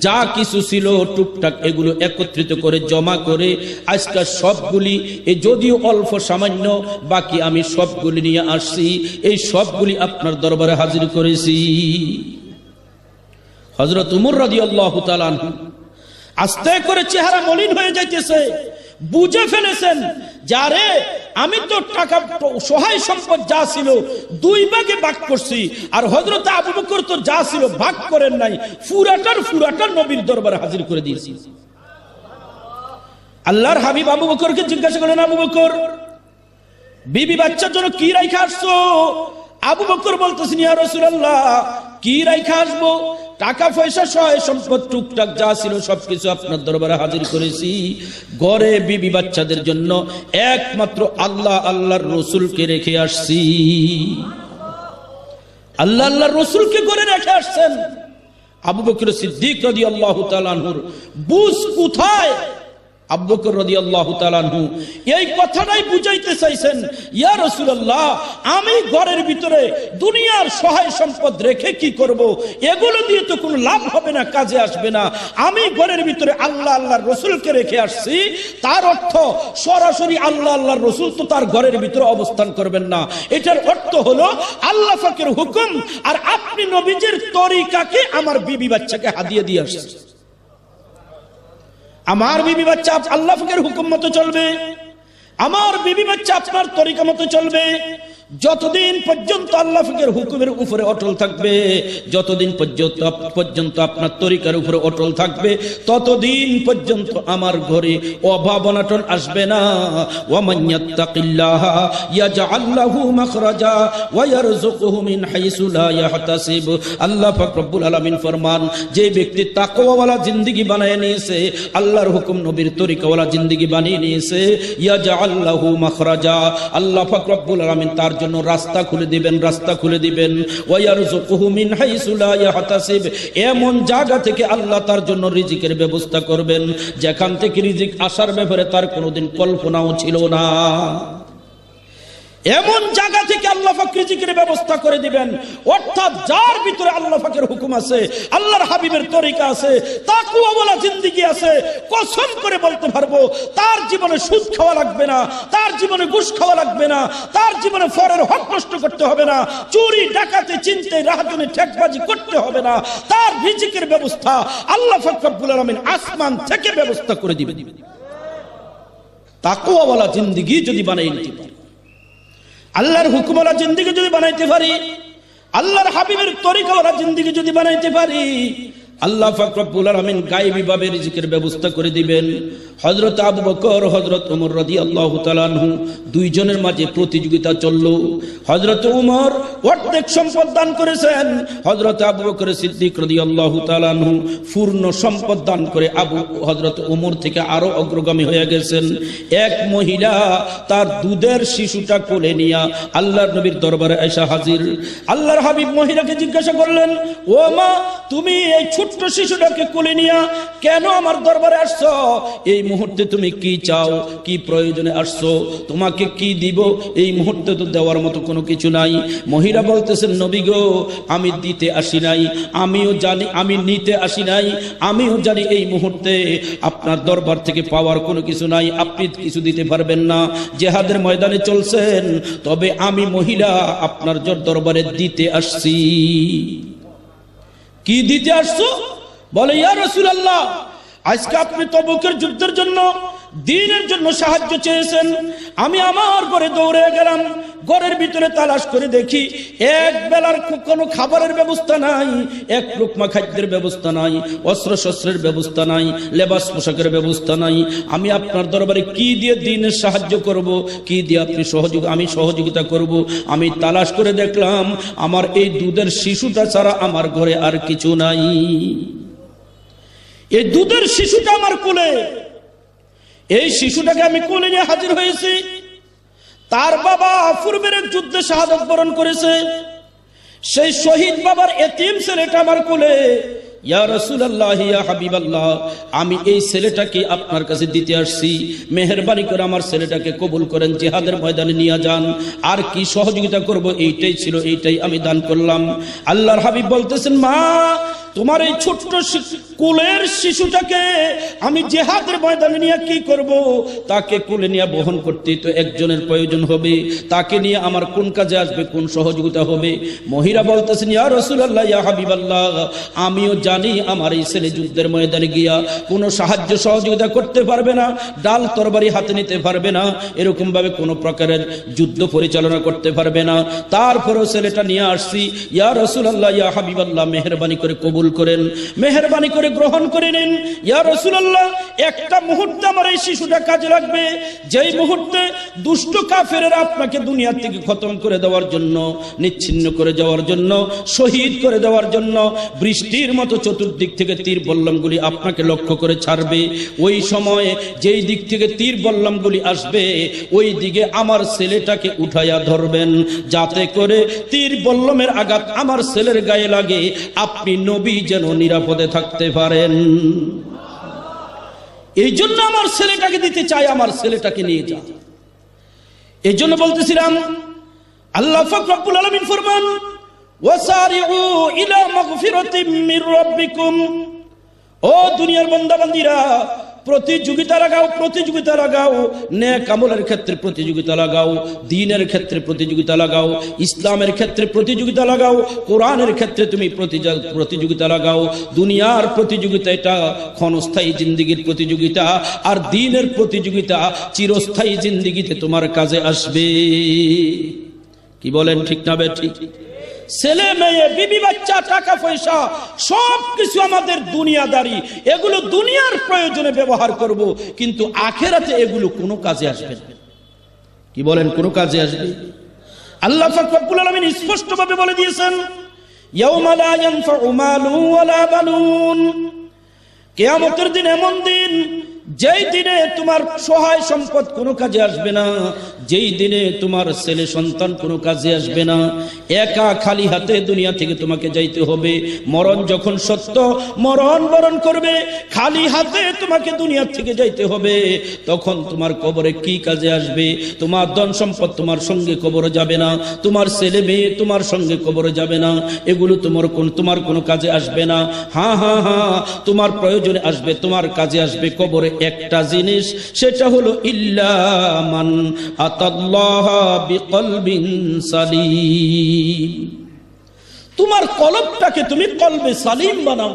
A: যা কিছু ছিল টুকটাক এগুলো একত্রিত করে জমা করে আজকাল সবগুলি, যদিও অল্প সামান্য, বাকি আমি সবগুলি নিয়ে আসছি, এই সবগুলি আপনার দরবারে হাজির করেছি। হযরত ওমর রাদিয়াল্লাহু তাআলা আনহু আস্তে করে চেহারা মলিন হয়ে যাইতেছে, বুঝে ফেলেছেন যারে আমি তো টাকা সহায় সম্পদ যা ছিল দুই ভাগে ভাগ করছি, আর হযরত আবু বকর তো যা ছিল ভাগ করেন নাই, পুরাটার নবীর দরবারে হাজির করে দিয়েছি। আল্লাহর হাবিব আবু বকরকে জিজ্ঞাসা করলেন, আবু বকর বিবি বাচ্চার জন্য কি রাইখা আসছো? আবু বকর বলতেছেন, ইয়া রাসূলুল্লাহ, কি রাইখা আসবো? টাকা পয়সা সহায় সম্পদ টুকটাক যা ছিল সবকিছু আপনার দরবারে হাজির করেছি। ঘরে বিবি বাচ্চাদের জন্য একমাত্র আল্লাহর রসুলকে রেখে আসছি। আল্লাহর রসুলকে ঘরে রেখে আসছেন। আবু বকর সিদ্দিক রাদিয়াল্লাহু তাআলা আনহুর বুঝ কোথায়? আবু বকর রাদিয়াল্লাহু তাআলা আনহু এই কথাটাই বুঝাইতে চাইছেন, ইয়া রাসূলুল্লাহ, আমি ঘরের ভিতরে দুনিয়ার সহায় সম্পদ রেখে কি করব? এগুলো দিয়ে তো কোনো লাভ হবে না, কাজে আসবে না। আমি ঘরের ভিতরে আল্লাহর রাসূলকে রেখে আসছি, তার অর্থ সরাসরি আল্লাহর রাসূল তো তার ঘরের ভিতরে অবস্থান করবেন না। এটার অর্থ হলো আল্লাহ পাকের হুকুম, আর আপনি নবীজির তরিকাকে আমার বিবি বাচ্চাকে হাদিয়া দিয়ে আসছেন। আমার বিবি বাচ্চা আল্লাহ পাকের হুকুম মতো চলবে, আমার বিবি বাচ্চা আপনার তরিকা মতো চলবে। যতদিন পর্যন্ত আল্লাহ পাকের হুকুমের উপরে অটল থাকবে, যতদিন পর্যন্ত আপনার তরিকার উপরে অটল থাকবে, ততদিন পর্যন্ত আমার ঘরে অভাব অনটন আসবে না। ওয়া মান ইয়াত্তাকিল্লাহা ইয়াজআল লাহু মাখরাজা ওয়া ইয়ারযুকুহু মিন হাইসু লা ইয়াহতাসিব। আল্লাহ পাক রব্বুল আলামিন ফরমান, যে ব্যক্তি তাকওয়াওয়ালা জিন্দেগি বানায় নিয়েছে, আল্লাহর হুকুম নবীর তরিকাওয়ালা জিন্দেগি বানিয়ে নিয়েছে, ইয়াজআল লাহু মাখরাজা, আল্লাহ পাক রব্বুল আলামিন তার
B: জন্য রাস্তা খুলে দিবেন, রাস্তা খুলে দিবেন। ওয়ায়ারযুকুহু মিন হাইসু লা ইয়াহতাসিব, এমন জায়গা থেকে আল্লাহ তার জন্য রিজিকের ব্যবস্থা করবেন যেখান থেকে রিজিক আসার ব্যাপারে তার কোনোদিন কল্পনাও ছিল না। এমন জায়গা থেকে আল্লাহ পাক রিজিকের ব্যবস্থা করে দিবেন, অর্থাৎ যার ভিতরে আল্লাহ পাকের হুকুম আছে, আল্লাহর হাবিবের তরিকা আছে, তাকওয়াওয়ালা জিন্দেগি আছে, কসম করে বলতে পারবো তার জীবনে সুদ খাওয়া লাগবে না, তার জীবনে ঘুষ খাওয়া লাগবে না, তার জীবনে পরের হক নষ্ট করতে হবে না, চুরি ডাকাতি চিন্তা রাহাজানি ঠেকবাজি করতে হবে না। তার রিজিকের ব্যবস্থা আল্লাহ পাক রব্বুল আলামিন আসমান থেকে ব্যবস্থা করে দিবেন। তাকওয়াওয়ালা জিন্দেগি যদি বানাই নিতে পারি, আল্লাহর হুকুমওয়ালা জিন্দেগি যদি বানাইতে পারি, আল্লাহর হাবিবের তরিকাওয়ালা জিন্দেগি যদি বানাইতে পারি, আল্লাহ পাক রব্বুল আলামিন গায়বী ভাবে রিজিকের ব্যবস্থা করে দিবেন। হযরত আবু বকর, হযরত ওমর রাদিয়াল্লাহু তাআলা আনহু দুইজনের মাঝে প্রতিযোগিতা চলল। হযরত ওমর অর্ধেক সম্পদ দান করেছেন, হযরত আবু বকর সিদ্দিক রাদিয়াল্লাহু তাআলা আনহু পূর্ণ সম্পদ দান করে হযরত ওমর থেকে আরো অগ্রগামী হয়ে গেছেন। এক মহিলা তার দুধের শিশুটা কোলে নিয়ে আল্লাহর নবীর দরবারে এসে হাজির। আল্লাহর হাবিব মহিলাকে জিজ্ঞাসা করলেন, ও মা, তুমি এই ছোট্ট শিশুটাকে কোলে নিয়ে কেন আমার দরবারে আসছো? এই মুহূর্তে তুমি কি চাও, কি প্রয়োজনে আসছো? তোমাকে কি দিব? এই মুহূর্তে তো দেওয়ার মতো কোনো কিছু নাই। মহিলা বলতেছেন, নবী গো, আমি দিতে আসি নাই, আমিও জানি আমি নিতে আসি নাই, আমিও জানি এই মুহূর্তে আপনার দরবার থেকে পাওয়ার কোনো কিছু নাই, আপনি কিছু দিতে পারবেন না, জিহাদের ময়দানে চলছেন, তবে আমি মহিলা আপনার দরবারে দিতে আসছি। কি দিতে আসছো? বলে, ইয়া রাসূলুল্লাহ, আজকে আপনি তবুকের যুদ্ধের জন্য, দ্বীনের জন্য সাহায্য চেয়েছেন, আমি আমার ঘরে দৌড়ে গেলাম, ঘরের ভিতরে তালাশ করে দেখি এক বেলার কোনো খাবারের ব্যবস্থা নাই, এক লোকমা খাদ্যের ব্যবস্থা নাই, অস্ত্র শস্ত্রের ব্যবস্থা নাই, লেবাস পোশাকের ব্যবস্থা নাই। আমি আপনার দরবারে কি দিয়ে দ্বীনের সাহায্য করব, কি দিয়ে আপনি আমি সহযোগিতা করব? আমি তালাশ করে দেখলাম আমার এই দুধের শিশুটা ছাড়া আমার ঘরে আর কিছু নাই। এই দুধের শিশুটা আমার কোলে, এই শিশুটাকে আমি কোলে নিয়ে হাজির হয়েছি। তার বাবা পূর্বের এক যুদ্ধে শাহাদাত বরণ করেছে, সেই শহীদ বাবার এতিম ছেলেটা আমার কোলে। ইয়া রাসূলুল্লাহ, ইয়া হাবিবাল্লাহ, আমি এই ছেলেটাকে আপনার কাছে দিতে আসছি, মেহেরবানি করে আমার ছেলেটাকে কবুল করেন, জিহাদের ময়দানে নিয়ে যান। আর কি সহযোগিতা করব, এইটাই ছিল, এইটাই আমি দান করলাম। আল্লাহর হাবিব বলতেছেন, মা, তোমার এই ছোট্ট কোলের শিশুটাকে আমি জিহাদের ময়দানে নিয়ে কি করব? তাকে কোলে নিয়ে বহন করতে তো একজনের প্রয়োজন হবে, তাকে নিয়ে আমার কোন কাজে আসবে, কোন সহযোগিতা হবে? মহিলা বলতেছেন, ইয়া রাসূলুল্লাহ, ইয়া হাবিবাল্লাহ, আমিও জানি আমার এই ছেলে যুদ্ধের ময়দানে গিয়া কোনো সাহায্য সহযোগিতা করতে পারবে না, ডাল তরবারি হাতে নিতে পারবে না, এরকম ভাবে কোনো প্রকারের যুদ্ধ পরিচালনা করতে পারবে না। তারপরেও ছেলেটা নিয়ে আসছি, ইয়া রাসূলুল্লাহ, ইয়া হাবিবাল্লাহ, মেহেরবানি করে কবুল করেন, মেহেরবানি করে গ্রহণ করে নিন। ইয়া রাসূলুল্লাহ, একটা মুহূর্তে আমার এই শিশুটা কাজে লাগবে, যেই মুহূর্তে দুষ্ট কাফেরেরা আপনাকে দুনিয়া থেকে খতম করে দেওয়ার জন্য, নিচ্ছিন্ন করে যাওয়ার জন্য, শহীদ করে দেওয়ার জন্য বৃষ্টির মতো চতুর্দিক থেকে তীর বল্লমগুলি আপনাকে লক্ষ্য করে ছাড়বে, ওই সময় যেই দিক থেকে তীর বল্লমগুলি আসবে ওই দিকে আমার ছেলেটাকে উঠাইয়া ধরবেন, যাতে করে তীর বল্লমের আঘাত আমার ছেলের গায়ে লাগে, আপনি নবী যেন নিরাপদে থাকতে পারেন। এই জন্য আমার ছেলেটাকে দিতে চাই, আমার ছেলেটাকে নিয়ে যা। এই জন্য বলতেছিলাম, আল্লাহ পাক রব্বুল আলামিন ফরমান, ওয়াসারিউ ইলা মাগফিরাতিম মির রাব্বিকুম, ও দুনিয়ার বান্দা বান্দীরা, প্রতিযোগিতা লাগাও, প্রতিযোগিতা লাগাও, নেক আমলের ক্ষেত্রে প্রতিযোগিতা লাগাও, দ্বীনের ক্ষেত্রে প্রতিযোগিতা লাগাও, ইসলামের ক্ষেত্রে প্রতিযোগিতা লাগাও, কোরআনের ক্ষেত্রে তুমি প্রতিযোগিতা লাগাও। দুনিয়ার প্রতিযোগিতা এটা ক্ষণস্থায়ী জিন্দেগির প্রতিযোগিতা, আর দ্বীনের প্রতিযোগিতা চিরস্থায়ী জিন্দেগিতে তোমার কাজে আসবে। কি বলেন, ঠিক না বেঠিক? ছেলে মেয়ে, বিবি বাচ্চা, টাকা পয়সা সবকিছু আমাদের দুনিয়াদারি, এগুলো দুনিয়ার প্রয়োজনে ব্যবহার করব, কিন্তু আখিরাতে এগুলো কোনো কাজে আসবে না। কি বলেন, কোনো কাজে আসবে? আল্লাহ পাক রব্বুল আলামিন স্পষ্টভাবে বলে দিয়েছেন, ইয়াউমা লা ইয়ানফাউ মালুন ওয়ালা বানুন, কিয়ামতের দিন এমন দিন যেই দিনে তোমার সহায় সম্পদ কোনো কাজে আসবে না, যেই দিনে তোমার ছেলে সন্তান কোনো কাজে আসবে না, একা খালি হাতে দুনিয়া থেকে তোমাকে যাইতে হবে। মরণ যখন সত্য, মরণ বরণ করবে, খালি হাতে তোমাকে দুনিয়া থেকে যাইতে হবে। তখন তোমার কবরে কি কাজে আসবে? তোমার ধন সম্পদ তোমার সঙ্গে কবরে যাবে না, তোমার ছেলে মেয়ে তোমার সঙ্গে কবরে যাবে না, এগুলো তোমার কোনো কাজে আসবে না। হ্যাঁ হ্যাঁ হ্যাঁ, তোমার প্রয়োজনে আসবে, তোমার কাজে আসবে কবরে একটা জিনিস, সেটা হলো ইল্লা মান আতাল্লাহ বিকলবিন সালিম। তোমার কলবটাকে তুমি কলবে সালিম বানাও,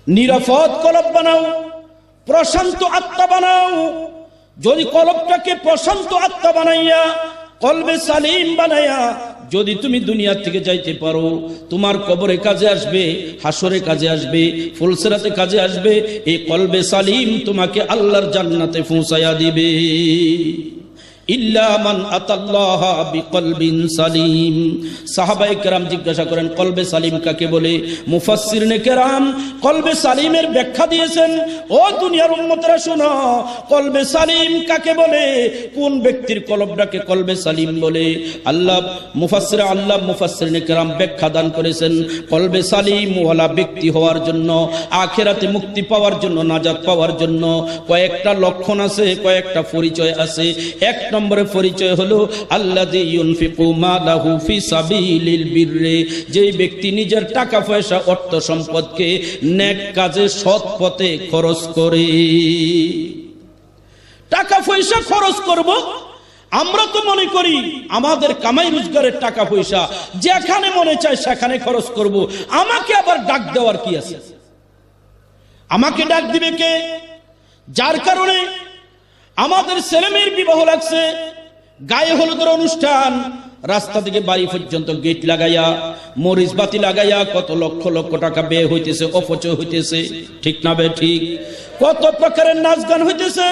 B: নিরাপদ কলব বানাও, প্রশান্ত আত্মা বানাও। যদি কলবটাকে প্রশান্ত আত্মা বানাইয়া, কলবে সালিম বানাইয়া যদি তুমি দুনিয়া থেকে যাইতে পারো, তোমার কবরে কাজে আসবে, হাসরে কাজে আসবে, ফুলসিরাতে কাজে আসবে। এই কলবে সালিম তোমাকে আল্লাহর জান্নাতে পৌঁছায়া দিবে। ইল্লা মান আতাল্লাহ বিকলবিন সালিম। সাহাবায়ে কেরাম জিজ্ঞাসা করেন কলবে সালিম কাকে বলে? মুফাসসিরিনে কেরাম কলবে সালিমের ব্যাখ্যা দিয়েছেন। ও দুনিয়ার উম্মতরা শোনো, কলবে সালিম কাকে বলে, কোন ব্যক্তির কলবটাকে কলবে সালিম বলে? আল্লাহ মুফাসসিরিনে কেরাম ব্যাখ্যা দান করেছেন, কলবে সালিম ওয়ালা ব্যক্তি হওয়ার জন্য, আখিরাতে মুক্তি পাওয়ার জন্য, নাজাত পাওয়ার জন্য কয়েকটা লক্ষণ আছে, কয়েকটা পরিচয় আছে। এক নম্বরে পরিচয় হলো আল্লাযী ইউনফিকু মালাহু ফি সাবিলিল বিররি, যেই ব্যক্তি নিজের টাকা পয়সা অর্থ সম্পদকে নেক কাজে সৎ পথে খরচ করে। টাকা পয়সা খরচ করব, আমরা তো মনে করি আমাদের কামাই রোজগারের টাকা পয়সা যেখানে মনে চায় সেখানে খরচ করব। আমাকে আবার ডাক দেওয়ার কি আছে? আমাকে ডাক দিবে কে? যার কারণে আমাদের ছেলেমেয়ের বিবাহ লাগছে, গায়ে হলুদের অনুষ্ঠান, রাস্তা থেকে বাড়ি পর্যন্ত গেট লাগাইয়া, মরিচ বাতি লাগাইয়া কত লক্ষ লক্ষ টাকা ব্যয় হইতেছে, অপচয় হইতেছে, ঠিক না বে ঠিক? কত প্রকারের নাচ গান হইতেছে,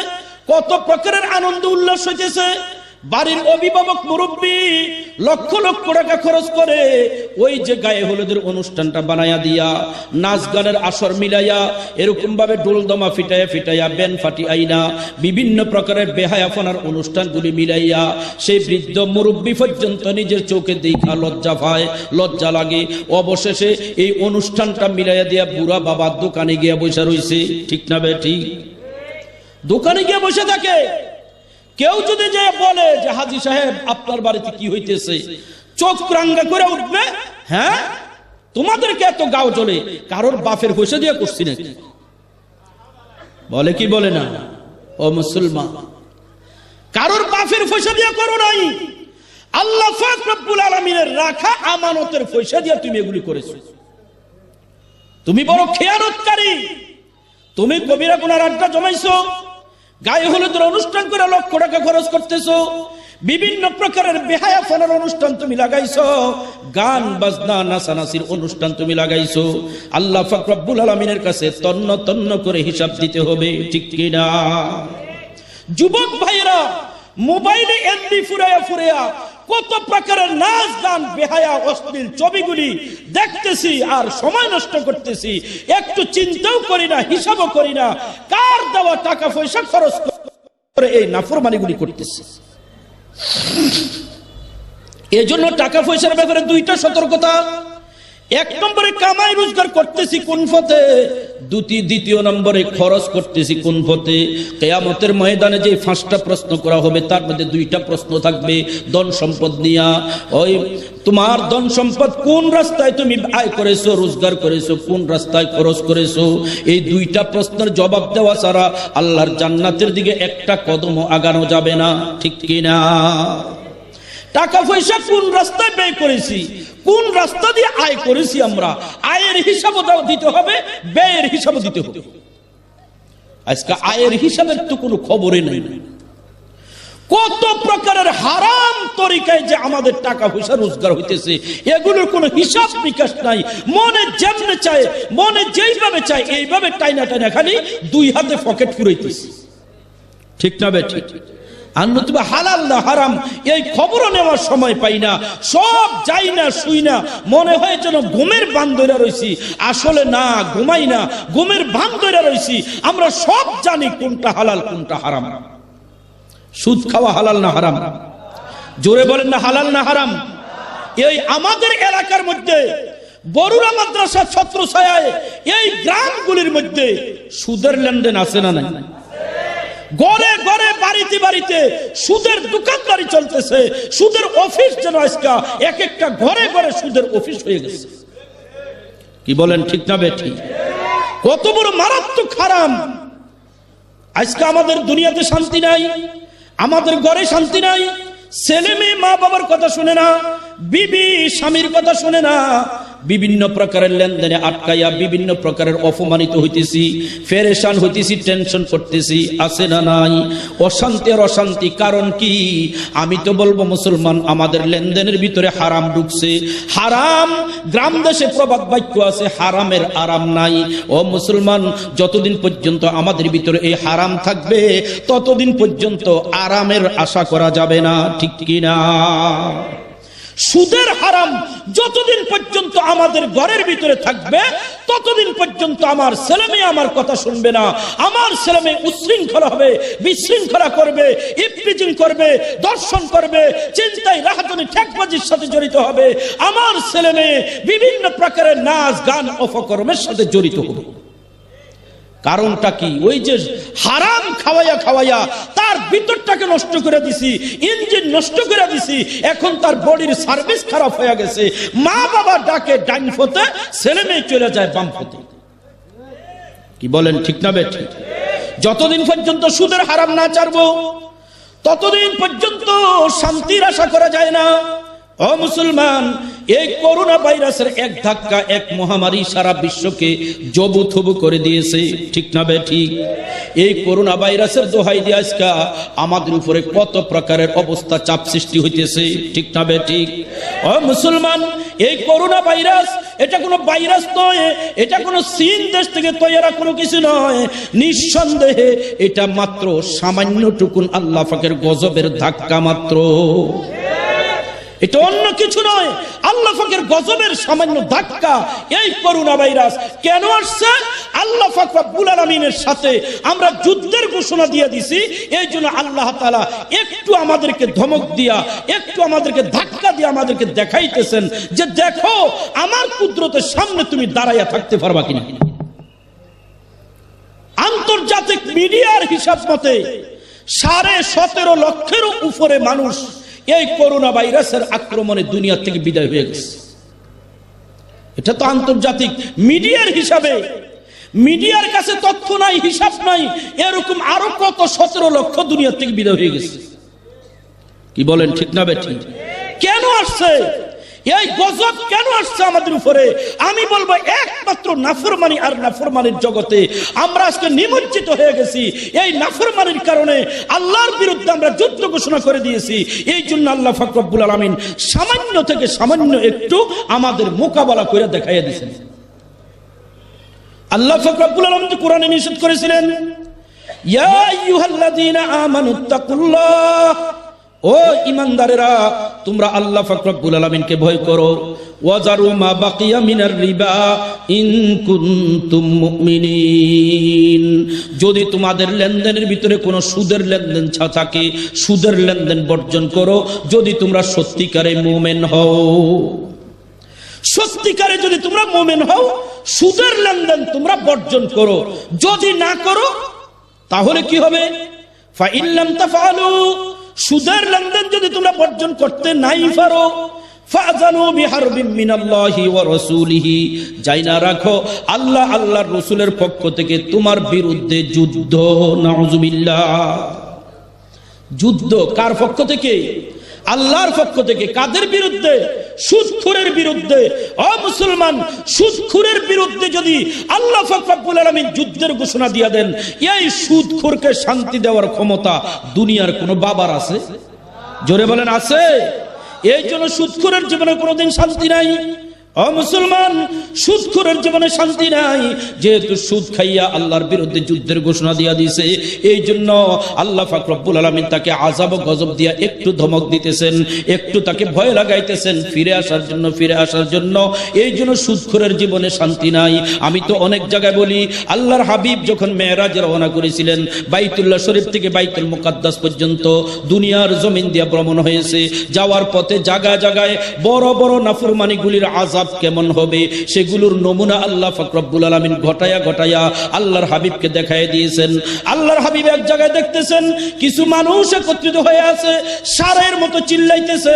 B: কত প্রকারের আনন্দ উল্লাস হইতেছে। বাড়ির অভিভাবক মুরব্বী লক্ষ লক্ষ টাকা খরচ করে ওই যে গায়ে হলুদের অনুষ্ঠানটা বানায়া দিয়া, নাচ গানের আসর মিলাইয়া, এরকম ভাবে ডোলদমা ফিটাইয়া ফিটাইয়া, বেন ফাটি আইনা, বিভিন্ন প্রকারের বেহায়াফনার অনুষ্ঠানগুলি মিলাইয়া, সেই বৃদ্ধ মুরব্বী পর্যন্ত নিজের চোখে দেখা লজ্জা পায়, লজ্জা লাগে। অবশেষে এই অনুষ্ঠানটা মিলাইয়া দিয়া বুড়া বাবার দোকানে গিয়া বসে রইছে, ঠিক না বে ঠিক? দোকানে গিয়ে বসে থাকে। কেউ যদি যে বলে যে হাজী সাহেব আপনার বাড়িতে কি হইতেছে, চোখ রাঙ্গা করে উঠবে। হ্যাঁ, তোমাদেরকে এত গাও চলে, কারোর বাপের পয়সা দিয়ে করছি নাকি? বলে কি বলে না? ও মুসলমান, কারোর বাপের পয়সা দিয়ে করো নাই, আল্লাহ পাক রব্বুল আলামিনের রাখা আমানতের পয়সা দিয়ে তুমি এগুলি করেছো। তুমি বড় খেয়ানতকারী, তুমি কবিরা গুনার আড্ডা জমাইছো, গায়ে হলুদের অনুষ্ঠান করে লক্ষ টাকা খরচ করতেছো, বিভিন্ন প্রকারের বেহায়াফানার অনুষ্ঠান তুমি লাগাইছো, গান বাজনা নাচানাচির অনুষ্ঠান তুমি লাগাইছো। আল্লাহ পাক রব্বুল আলামিনের কাছে তন্ন তন্ন করে হিসাব দিতে হবে, ঠিক কি না? যুবক ভাইরা মোবাইলে এমবি ফুরাইয়া ফুরাইয়া কত প্রকারের নাচ গান, বেহায়া অশ্লীল ছবিগুলি দেখতেছি আর সময় নষ্ট করতেছি, একটু চিন্তাও করি না, হিসাবও করি না, কার দেওয়া টাকা পয়সা খরচ করে এই নাফরমানিগুলি করতেছি। এজন্য টাকা পয়সার ব্যাপারে দুইটা সতর্কতা। এক নম্বরে কামাই রোজগার করতেছি কোন পথে, দ্বিতীয় নম্বরে খরচ করতেছি কোন পথে। কিয়ামতের ময়দানে যে 5টা প্রশ্ন করা হবে তার মধ্যে 2টা প্রশ্ন থাকবে ধন সম্পদ নিয়া। ওই তোমার ধন সম্পদ কোন রাস্তায় তুমি আয় করেছো, রোজগার করেছো, কোন রাস্তায় খরচ করেছো, এই 2টা প্রশ্নের জবাব দেওয়া ছাড়া আল্লাহর জান্নাতের দিকে একটা কদমও আগানো যাবে না, ঠিক কি না? টাকা পয়সা কোন রাস্তায় ব্যয় করেছি, কোন রাস্তা দিয়ে আয় করেছি, আমরা আয়ের হিসাবও দিতে হবে, ব্যয়ের হিসাবও দিতে হবে। আজকে আয়ের হিসাবের তো কোনো খবরই নেই। কত প্রকারের হারাম তরিকায় যে আমাদের টাকা পয়সা রোজগার হইতেছে, এগুলোর কোনো হিসাব নিকাশ নাই। মনে যেমনে চায়, মনে যেইভাবে চায় এইভাবে টাইনা টাইনা খালি 2 হাতে পকেট ফুরাইতেছে, ঠিক না বে ঠিক?
A: আর নতুবা হালাল না হারাম এই খবরও নেওয়ার সময় পাই না, সব যাই না শুই না, মনে হয় যেন ঘুমের বান ধরে রইছি, আসলে না ঘুমাই না, ঘুমের বান ধরে রইছি। আমরা সব জানি কোনটা হালাল কোনটা হারাম। সুদ খাওয়া হালাল না হারাম? জোরে বলেন না হালাল না হারাম? এই আমাদের এলাকার মধ্যে বরুড়া মাদ্রাসা ছত্রছায়ায় এই গ্রামগুলির মধ্যে সুদের লেনদেন আছে না নাই? ঘরে ঘরে বাড়িতে বাড়িতে সুদের দোকানদারি চলতেছে, সুদের অফিস যেন আজকে এক একটা ঘরে ঘরে সুদের অফিস হয়ে গেছে। কি বলেন ঠিক না বেঠিক? কত বড় মারাত্মক হারাম। আজকে আমাদের দুনিয়াতে শান্তি নাই, আমাদের ঘরে শান্তি নাই, ছেলে মেয়ে মা বাবার কথা শুনে না, বিবি স্বামীর কথা শুনে না, বিভিন্ন প্রকারের লেনদেনে আটকাইয়া বিভিন্ন প্রকারের অপমানিত হইতেছি, পেরেশান হইতেছি, টেনশন করতেছি, আছে না নাই? অশান্তি আর অশান্তি। কারণ কি? আমি তো বলবো মুসলমান, আমাদের লেনদেনের ভিতরে হারাম ঢুকছে। হারাম, গ্রাম দেশে প্রবাদ বাক্য আছে, হারামের আরাম নাই। ও মুসলমান, যতদিন পর্যন্ত আমাদের ভিতরে এই হারাম থাকবে ততদিন পর্যন্ত আরামের আশা করা যাবে না, ঠিক কিনা? সুদের হারাম যতদিন পর্যন্ত আমাদের ঘরের ভিতরে থাকবে ততদিন পর্যন্ত আমার ছেলে মেয়ে আমার কথা শুনবে না, আমার ছেলে মেয়ে উচ্ছৃঙ্খলা হবে, বিশৃঙ্খলা করবে, ইফতিজিং করবে, দর্শন করবে, চিন্তায় রাহাজানি ঠেকবাজির সাথে জড়িত হবে, আমার ছেলে মেয়ে বিভিন্ন প্রকারের নাচ গান অপকর্মের সাথে জড়িত হবে। কারণটা কি? ওই যে হারাম খাওয়াইয়া খাওয়াইয়া তার ভিতরটাকে নষ্ট করে দিছি, ইঞ্জিন নষ্ট করে দিছি, এখন তার বডির সার্ভিস খারাপ হয়ে গেছে। মা বাবা ডাকে ডাইন ফতে, ছেলে মেয়ে চলে যায় বাম ফতে। কি বলেন ঠিক না বেঠিক? যতদিন পর্যন্ত সুদের হারাম না ছাড়বো ততদিন পর্যন্ত শান্তির আশা করা যায় না। ও মুসলমান, এই করোনা ভাইরাসের এক ধাক্কা, এক মহামারী সারা বিশ্বকে জবুথবু করে দিয়েছে, ঠিক না বেঠিক? এই করোনা ভাইরাসের দোহাই দিয়ে আজকে আমাদের উপরে কত প্রকারের অবস্থা, চাপ সৃষ্টি হইতেছে, ঠিক না বেঠিক? ও মুসলমান, এই করোনা ভাইরাস এটা কোনো ভাইরাস নয়, এটা কোনো চীন দেশ থেকে তৈরি কোনো কিছু নয়। নিঃসন্দেহে এটা মাত্র সামান্য টুকুন আল্লাহ পাকের গজবের ধাক্কা মাত্র, এটা অন্য কিছু নয়। আল্লাহ পাকের গজবের সামান্য ধাক্কা এই করোনা ভাইরাস। কেন আসছে? আল্লাহ পাক রব্বুল আলামিনের সাথে আমরা যুদ্ধের ঘোষণা দিয়ে দিছি, এই জন্য আল্লাহ তাআলা একটু আমাদেরকে ধমক দিয়া, একটু আমাদেরকে ধাক্কা দিয়ে আমাদেরকে দেখাইতেছেন যে দেখো আমার কুদরতের সামনে তুমি দাঁড়াইয়া থাকতে পারবা কিনা। আন্তর্জাতিক মিডিয়ার হিসাব মতে 17.5 লক্ষেরও উপরে মানুষ এই করোনা ভাইরাসের আক্রমণে দুনিয়া থেকে বিদায় হয়ে গেছে। এটা তো আন্তর্জাতিক মিডিয়ার হিসাবে, মিডিয়ার কাছে তথ্য নাই, হিসাব নাই, এরকম আরো কত 17 লক্ষ দুনিয়া থেকে বিদায় হয়ে গেছে। কি বলেন ঠিক না বেঠিক? কেন আসছে এই গজব? কেন আসছে আমাদের উপরে? আমি বলবো একমাত্র নাফরমানি আর নাফরমানির জগতে আমরা আজকে নিমজ্জিত হয়ে গেছি। এই নাফরমানির কারণে আল্লাহর বিরুদ্ধে আমরা যুদ্ধ ঘোষণা করে দিয়েছি। এই জন্য আল্লাহ পাক রব্বুল আলামিন সামান্য থেকে সামান্য একটু আমাদের মোকাবেলা করে দেখাইয়া দিয়েছেন। আল্লাহ পাক রব্বুল আলামিন কোরআনে নিষেধ করেছিলেন, ইয়া আইয়ুহাল্লাযীনা আমানুত্তাকুল্লাহ, ও ঈমানদারেরা তোমরা আল্লাহ পাক রব্বুল আলামিনকে ভয় করো, ওয়াজারু মা বাকিয়া মিনার রিবা ইন কুনতুম মুমিনিন, যদি তোমাদের লেনদেনের ভিতরে কোনো সুদের লেনদেন থাকে সুদের লেনদেন বর্জন করো, যদি তোমরা সত্যিকারে মুমিন হও। সত্যিকারে যদি তোমরা মুমিন হও সুদের লেনদেন তোমরা বর্জন করো। যদি না করো তাহলে কি হবে? ফা ইন লাম তাফআলু, সুদের লেনদেন যদি তোমরা বর্জন করতে নাই পারো, ফাযানু বিহারবিন মিনাল্লাহি ওয়া রাসূলিহি, জানা রাখো আল্লাহ আল্লাহর রাসূলের পক্ষ থেকে তোমার বিরুদ্ধে যুদ্ধ। নাউযুবিল্লাহ। যুদ্ধ কার পক্ষ থেকে? আল্লাহর পক্ষ থেকে। কাদের বিরুদ্ধে? সুদখোরের বিরুদ্ধে। ও মুসলমান, সুদখোরের বিরুদ্ধে যদি আল্লাহ পাক রব্বুল আলামিন যুদ্ধের ঘোষণা দিয়ে দেন, এই সুদখোরকে শান্তি দেওয়ার ক্ষমতা দুনিয়ার কোন বাবার আছে? জোরে বলেন আছে? এই জন্য সুদখোরের জীবনে কোনোদিন শান্তি নাই। ও মুসলমান, সুদখোরের জীবনে শান্তি নাই। যেহেতু সুদ খাইয়া আল্লাহর বিরুদ্ধে যুদ্ধের ঘোষণা দিয়া দিয়েছে, এই জন্য আল্লাহ পাক রব্বুল আলামিন তাকে আযাব ও গজব দিয়া একটু ধমক দিতেছেন, একটু তাকে ভয় লাগাইতেছেন ফিরে আসার জন্য। এই জন্য সুদখোরের জীবনে শান্তি নাই। আমি তো অনেক জায়গায় বলি, আল্লাহর হাবিব যখন মেরাজে রওনা করেছিলেন, বাইতুল্লাহ শরীফ থেকে বাইতুল মুকাদ্দাস পর্যন্ত দুনিয়ার জমিন দিয়ে ভ্রমণ হয়েছে। যাওয়ার পথে জায়গায় জায়গায় বড় বড় নাফরমানিগুলির আযাব কেমন হবে সেগুলোর নমুনা আল্লাহ পাক রব্বুল আলামিন ঘটায়া আল্লাহর হাবিবকে দেখায় দিয়েছেন। আল্লাহর হাবিব এক জায়গায় দেখতেছেন কিছু মানুষ একত্রিত হয়ে আছে, সারের মতো চিল্লাইতেছে,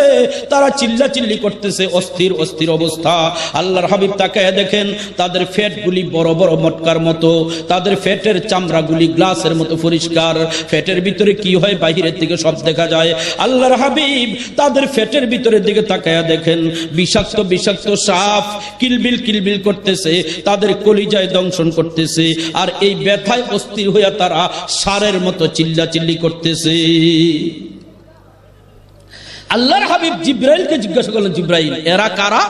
A: তারা চিল্লাচিল্লি করতেছে, অস্থির অবস্থা। আল্লাহর হাবিব তাকায় দেখেন তাদের ফেটগুলি বড় বড় মটকার মতো, তাদের ফেটের চামড়াগুলি গ্লাসের মতো পরিষ্কার, ফেটের ভিতরে কি হয় বাহিরের দিকে সব দেখা যায়। আল্লাহর হাবিব তাদের ফেটের ভিতরের দিকে তাকায়া দেখেন বিষাক্ত সাপ কিলবিল করতেছে, তাদের কলিজায় দংশন করতেছে, আর এই ব্যথায় অস্থির হইয়া তারা সারের মতো চিল্লাচিল্লি করতেছে। আল্লাহর হাবিব জিব্রাইলকে জিজ্ঞাসা করলেন, জিব্রাইল, এরা কারা?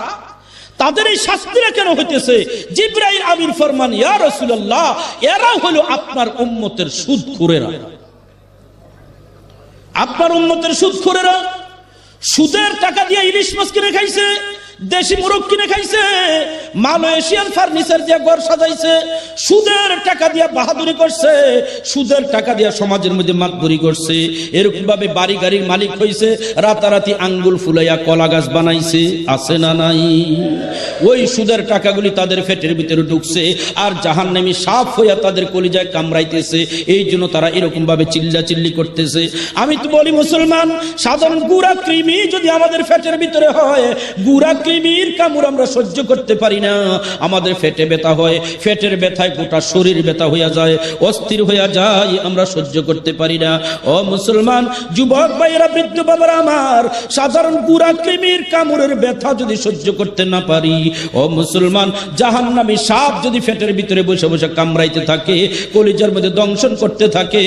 A: তাদের এই শাস্তিরা কেন হইতেছে? জিব্রাইল আমির ফরমান, ইয়া রাসূলুল্লাহ, এরা হলো আপনার উম্মতের সুদখোরেরা। আপনার উম্মতের সুদখোরেরা সুদের টাকা দিয়ে ইলিশ মাছ কিনে খাইছে, দেশি মুরগ কিনে খাইছে, মালয়েশিয়ান ফার্নিচার দিয়ে ঘর সাজাইছে, সুদের টাকা দিয়ে বাহাদুরি করছে, সুদের টাকা দিয়ে সমাজের মধ্যে মাতবরি করছে। এরকম ভাবে বাড়ি গাড়ির মালিক হইছে, রাতারাতি আঙ্গুল ফুলাইয়া কলা গাছ বানাইছে, আছে না নাই? ওই সুদের টাকাগুলি তাদের পেটের ভিতরে ঢুকছে, আর জাহান্নামী সাপ হইয়া তাদের কলিজায় কামড়াইতেছে। এই জন্য তারা এরকম ভাবে চিল্লাচিল্লি করতেছে। আমি তো বলি মুসলমান, সাধারণ গুড়া কৃমি যদি আমাদের পেটের ভিতরে হয়, গুড়া কৃমির কামড় আমরা সহ্য করতে পারি না, আমাদের পেটে ব্যথা হয়, পেটের ব্যথায় গোটা শরীর ব্যথা হইয়া যায়, অস্থির হইয়া যায়, আমরা সহ্য করতে পারি না। ও মুসলমান, যুবক ভাইয়েরা, বৃদ্ধ বাবারা আমার, সাধারণ গুড়া কৃমির কামড়ের ব্যথা যদি সহ্য করতে না পারি, ও মুসলমান, জাহান্নামী সাপ যদি পেটের ভিতরে বসে বসে কামড়াইতে থাকে, কলিজার মধ্যে দংশন করতে থাকে,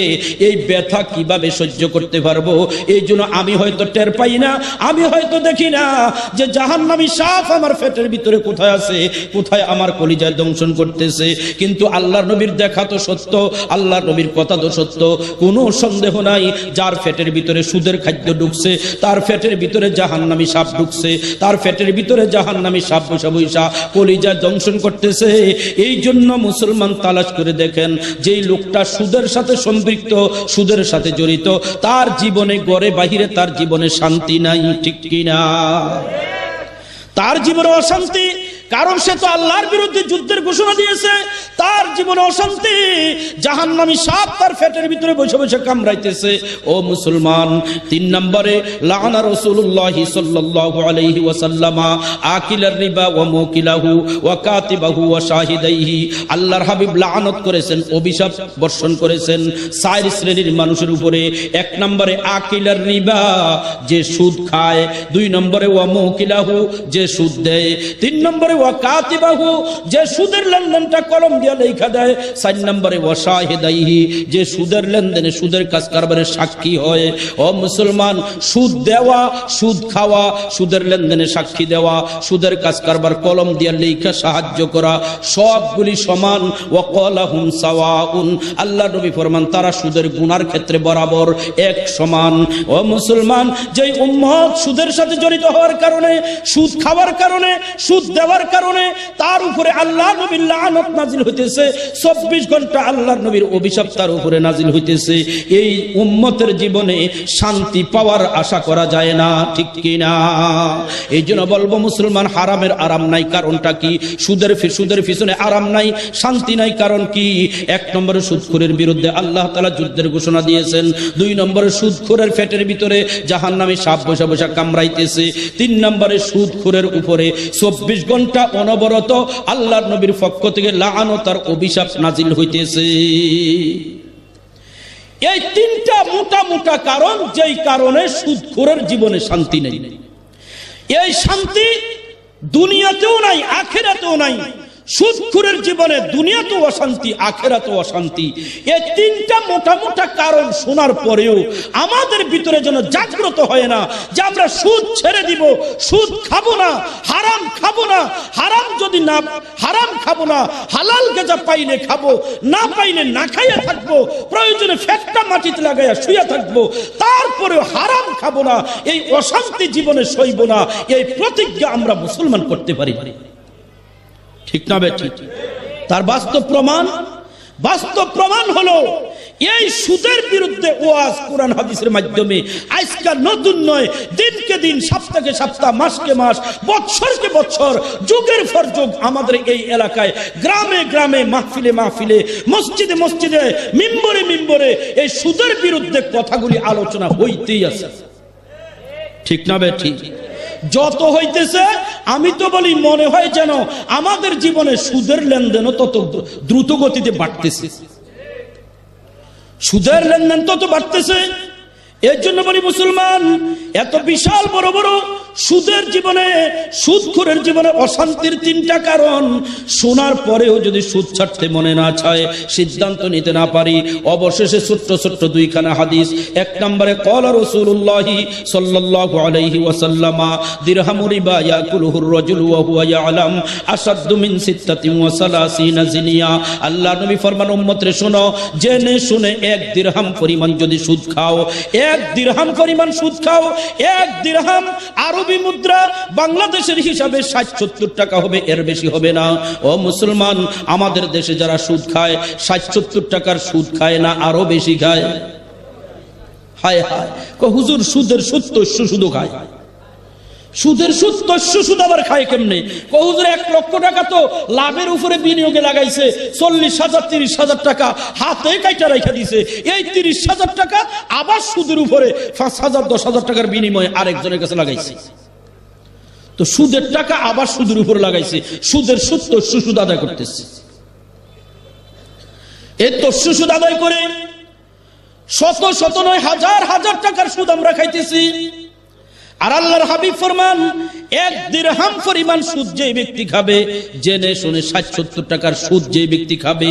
A: এই ব্যথা কিভাবে সহ্য করতে পারবো? এই জন্য আমি হয়তো টের পাই না, আমি হয়তো দেখি না যে জাহান্নামী সাপ আমার পেটের ভিতরে কোথায় আছে, কোথায় আমার কলিজায় দংশন করতেছে। কিন্তু আল্লাহর নবীর দেখা তো সত্য, আল্লাহর নবীর কথা তো সত্য, কোনো সন্দেহ নাই। যার পেটের ভিতরে সুদের খাদ্য ঢুকছে, তার পেটের ভিতরে জাহান্নামী সাপ ঢুকছে, তার পেটের ভিতরে জাহান্নামী সাপ বসা বসা কলিজায় দংশন করতেছে। এই জন্য মুসলমান তালাশ করে দেখেন, যেই লোকটা সুদের সাথে সম্পৃক্ত, সুদের সাথে জড়িত, তার জীবনে গড়ে বাহিরে তার জীবনে শান্তি নাই, ঠিক কিনা? তার জীবনে অশান্তি, কারণ সে তো আল্লাহর বিরুদ্ধে যুদ্ধের ঘোষণা দিয়েছে। তার জীবনে অশান্তি, জাহান্নামী সাপ তার পেটের ভিতরে বসে বসে কামড়াইতেছে। ও মুসলমান, 3 নম্বরে লাআনা রাসূলুল্লাহ সাল্লাল্লাহু আলাইহি ওয়াসাল্লাম আকিলার রিবা ওয়া মুকিলাহু ওয়া কাতিবাহু ওয়া শাহিদাইহি। আল্লাহর হাবিব লাআনত করেছেন, অভিশাপ বর্ষণ করেছেন 4 শ্রেণীর মানুষের উপরে। 1 নম্বরে আকিলার রিবা, যে সুদ খায়। 2 নম্বরে ওয়া মুকিলাহু, যে সুদ দেয়। 3 নম্বরে ওয়া কাতিবাহু, যে সুদের লেনদেনটা কলম দিয়ে লেখা দেয়। 4 নম্বরে ওয়া শাহিদাইহি, যে সুদের লেনদেনে সুদের কাজ কারবারের সাক্ষী হয়। ও মুসলমান, সুদ দেওয়া, সুদ খাওয়া, সুদের লেনদেনে সাক্ষী দেওয়া, সুদের কাজ কারবার কলম দিয়ে লেখা সাহায্য করা, সবগুলি সমান। ওয়া ক্বালাহুম সাওয়াউন, আল্লাহ নবী ফরমান তারা সুদের গুনার ক্ষেত্রে বরাবর এক সমান। ও মুসলমান, যেই উম্মত সুদের সাথে জড়িত হওয়ার কারণে, সুদ খাওয়ার কারণে, সুদ দেওয়ার কারণে তার উপরে আল্লাহর নবীর লানত নাজিল হইতেছে, 24 ঘন্টা আল্লাহর নবীর অভিশাপ তার উপরে নাজিল হইতেছে, এই উম্মতের জীবনে শান্তি পাওয়ার আশা করা যায় না, ঠিক কি না? এই জন্য বলবো মুসলমান, হারামের আরাম নাই। কারণটা কি? সুদের পিছনে আরাম নাই, শান্তি নাই। কারণ কি? 1 নম্বরে সুদখোরের বিরুদ্ধে আল্লাহ তাআলা যুদ্ধের ঘোষণা দিয়েছেন। 2 নম্বরে সুদখোরের পেটের ভিতরে জাহান্নামী সাপ বসা বসা কামড়াইতেছে। 3 নম্বরে সুদখোরের উপরে 24 ঘন্টা অনবরত আল্লাহর নবীর পক্ষ থেকে লাআনত আর অভিশাপ নাজিল হইতেছে। এই 3টা মোটা কারণ, যেই কারণে সুদখোরের জীবনে শান্তি নেই। এই শান্তি দুনিয়াতেও নাই, আখিরাতেও নাই। সুদখোরের জীবনে দুনিয়াতেও অশান্তি, আখিরাতেও অশান্তি। এই তিনটা মোটা মোটা কারণ শোনার পরেও আমাদের ভিতরে যেন জাগ্রত হয় না যে আমরা সুদ ছেড়ে দিব, সুদ খাবো না, হারাম খাবো না। হারাম যদি না, হারাম খাবো না, হালাল গেজা পাইলে খাবো, না পাইলে না খাইয়া থাকবো, প্রয়োজনে ফেটটা মাটিতে লাগাইয়া শুয়ে থাকবো, তারপরেও হারাম খাবো না, এই অশান্তি জীবনে সইব না, এই প্রতিজ্ঞা আমরা মুসলমান করতে পারি। ঠিক না বেঠি? তার বাস্তব প্রমাণ হলো এই সুদের বিরুদ্ধে ওয়াজ কোরআন হাদিসের মাধ্যমে আজকাল নতুন নয়, দিনকে দিন, সপ্তাহে সপ্তাহ, মাসকে মাস, বছরকে বছর, যুগের পর যুগ আমাদের এই এলাকায় গ্রামে গ্রামে, মাহফিলে মাহফিলে, মসজিদে মসজিদে, মিম্বরে মিম্বরে এই সুদের বিরুদ্ধে কথাগুলি আলোচনা হইতেই আছে। ঠিক না বেঠি? যত হইতেছে আমি তো বলি মনে হয় যেন আমাদের জীবনে সুদের লেনদেনও তত দ্রুত গতিতে বাড়তেছে, সুদের লেনদেন তত বাড়তেছে। এর জন্য বলি মুসলমান, এত বিশাল বড় বড় সুদের জীবনে, সুদখোরের জীবনে অশান্তির তিনটা কারণ শোনার পরেও যদি সুদ ছাড়তে মনে না চায়, সিদ্ধান্ত নিতে না পারি, অবশেষে ছোট্ট ছোট্ট দুইখানা হাদিস। এক নম্বরে ক্বালা রাসূলুল্লাহি সাল্লাল্লাহু আলাইহি ওয়াসাল্লাম দিরহামু রিবা ইয়াকুলুহুর রাজুলু ওয়া হুয়া ইয়ালাম আসাদ্দু মিন সিত্তাতিন ওয়া সালাসিনা জিনিয়া। আল্লাহ নবী ফরমান, উম্মতরে শোনো, জেনে শুনে এক দিরহাম পরিমাণ যদি সুদ খাও, এক দিরহাম পরিমাণ সুদ খাও, এক দিরহাম আরবি মুদ্রা বাংলাদেশের হিসাবে ৬০-৭০ টাকা হবে, এর বেশি হবে না। ও মুসলমান, আমাদের দেশে যারা সুদ খায় ৬০-৭০ টাকার সুদ খায় না, আরো বেশি খায়। হায় হায়, হুজুর সুদের সুদ তো সুদ খায়, সুদের সুদ তো সুদ আবার খায় কেমনে? হুজুর ১ লক্ষ টাকা তো লাভের উপরে বিনিয়োগে লাগাইছে, ৪০,০০০ ৩০,০০০ টাকা হাতে কাইটা রাখা দিছে, এই ৩০,০০০ টাকা আবার সুদের উপরে ৫,০০০ ১০,০০০ টাকার বিনিময়ে আরেকজনের কাছে লাগাইছে। তো সুদের টাকা আবার সুদের উপরে লাগাইছে, সুদের সুদ তো সুদ আদায় করতেছে। এই তো সুদ আদায় করে শত শত নয়, হাজার হাজার টাকার সুদ আমরা খাইতেছি। আর আল্লাহর হাবিব ফরমান, এক দিরহাম পরিমাণ সুদ যে ব্যক্তি খাবে, জেনে শুনে ৬০-৭০ টাকার সুদ যে ব্যক্তি খাবে,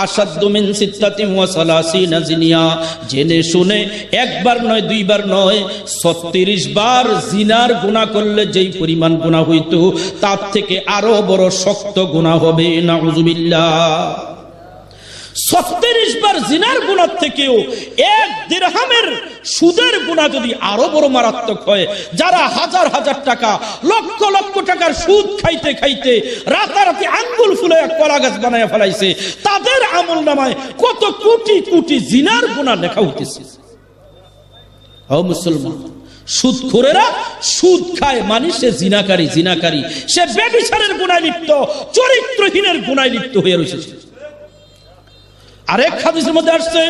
A: আসাদ্দু মিন সিত্তাতিন ওয়া সালাসিনা জিনিয়া, জেনে শুনে একবার নয়, দুইবার নয়, ৩৬ বার জিনার গুনাহ করলে যেই পরিমাণ গুনাহ হইতো, তার থেকে আরো বড় শক্ত গুনাহ হবে। নাউযুবিল্লাহ। ৩৬ বার জিনার গুনাহ থেকেও এক দিরহামের সুদের গুনাহ যদি আরো বড় মারাত্মক হয়, যারা হাজার হাজার টাকা, লক্ষ লক্ষ টাকার সুদ খাইতে খাইতে রাতারাতি আঙ্গুল ফুলে কলা গাছ বানায় ফেলাইছে, তাদের আমলনামায় কত কোটি কোটি জিনার গুনাহ লেখা হইতেছে। ও মুসলমান, সুদখোরেরা সুদ খায় মানে সে জিনাকারী, সে ব্যভিচারের গুনায় লিপ্ত, চরিত্রহীনের গুনায় লিপ্ত হয়ে রয়েছে। আরেক হাদিসের মধ্যে আসছে,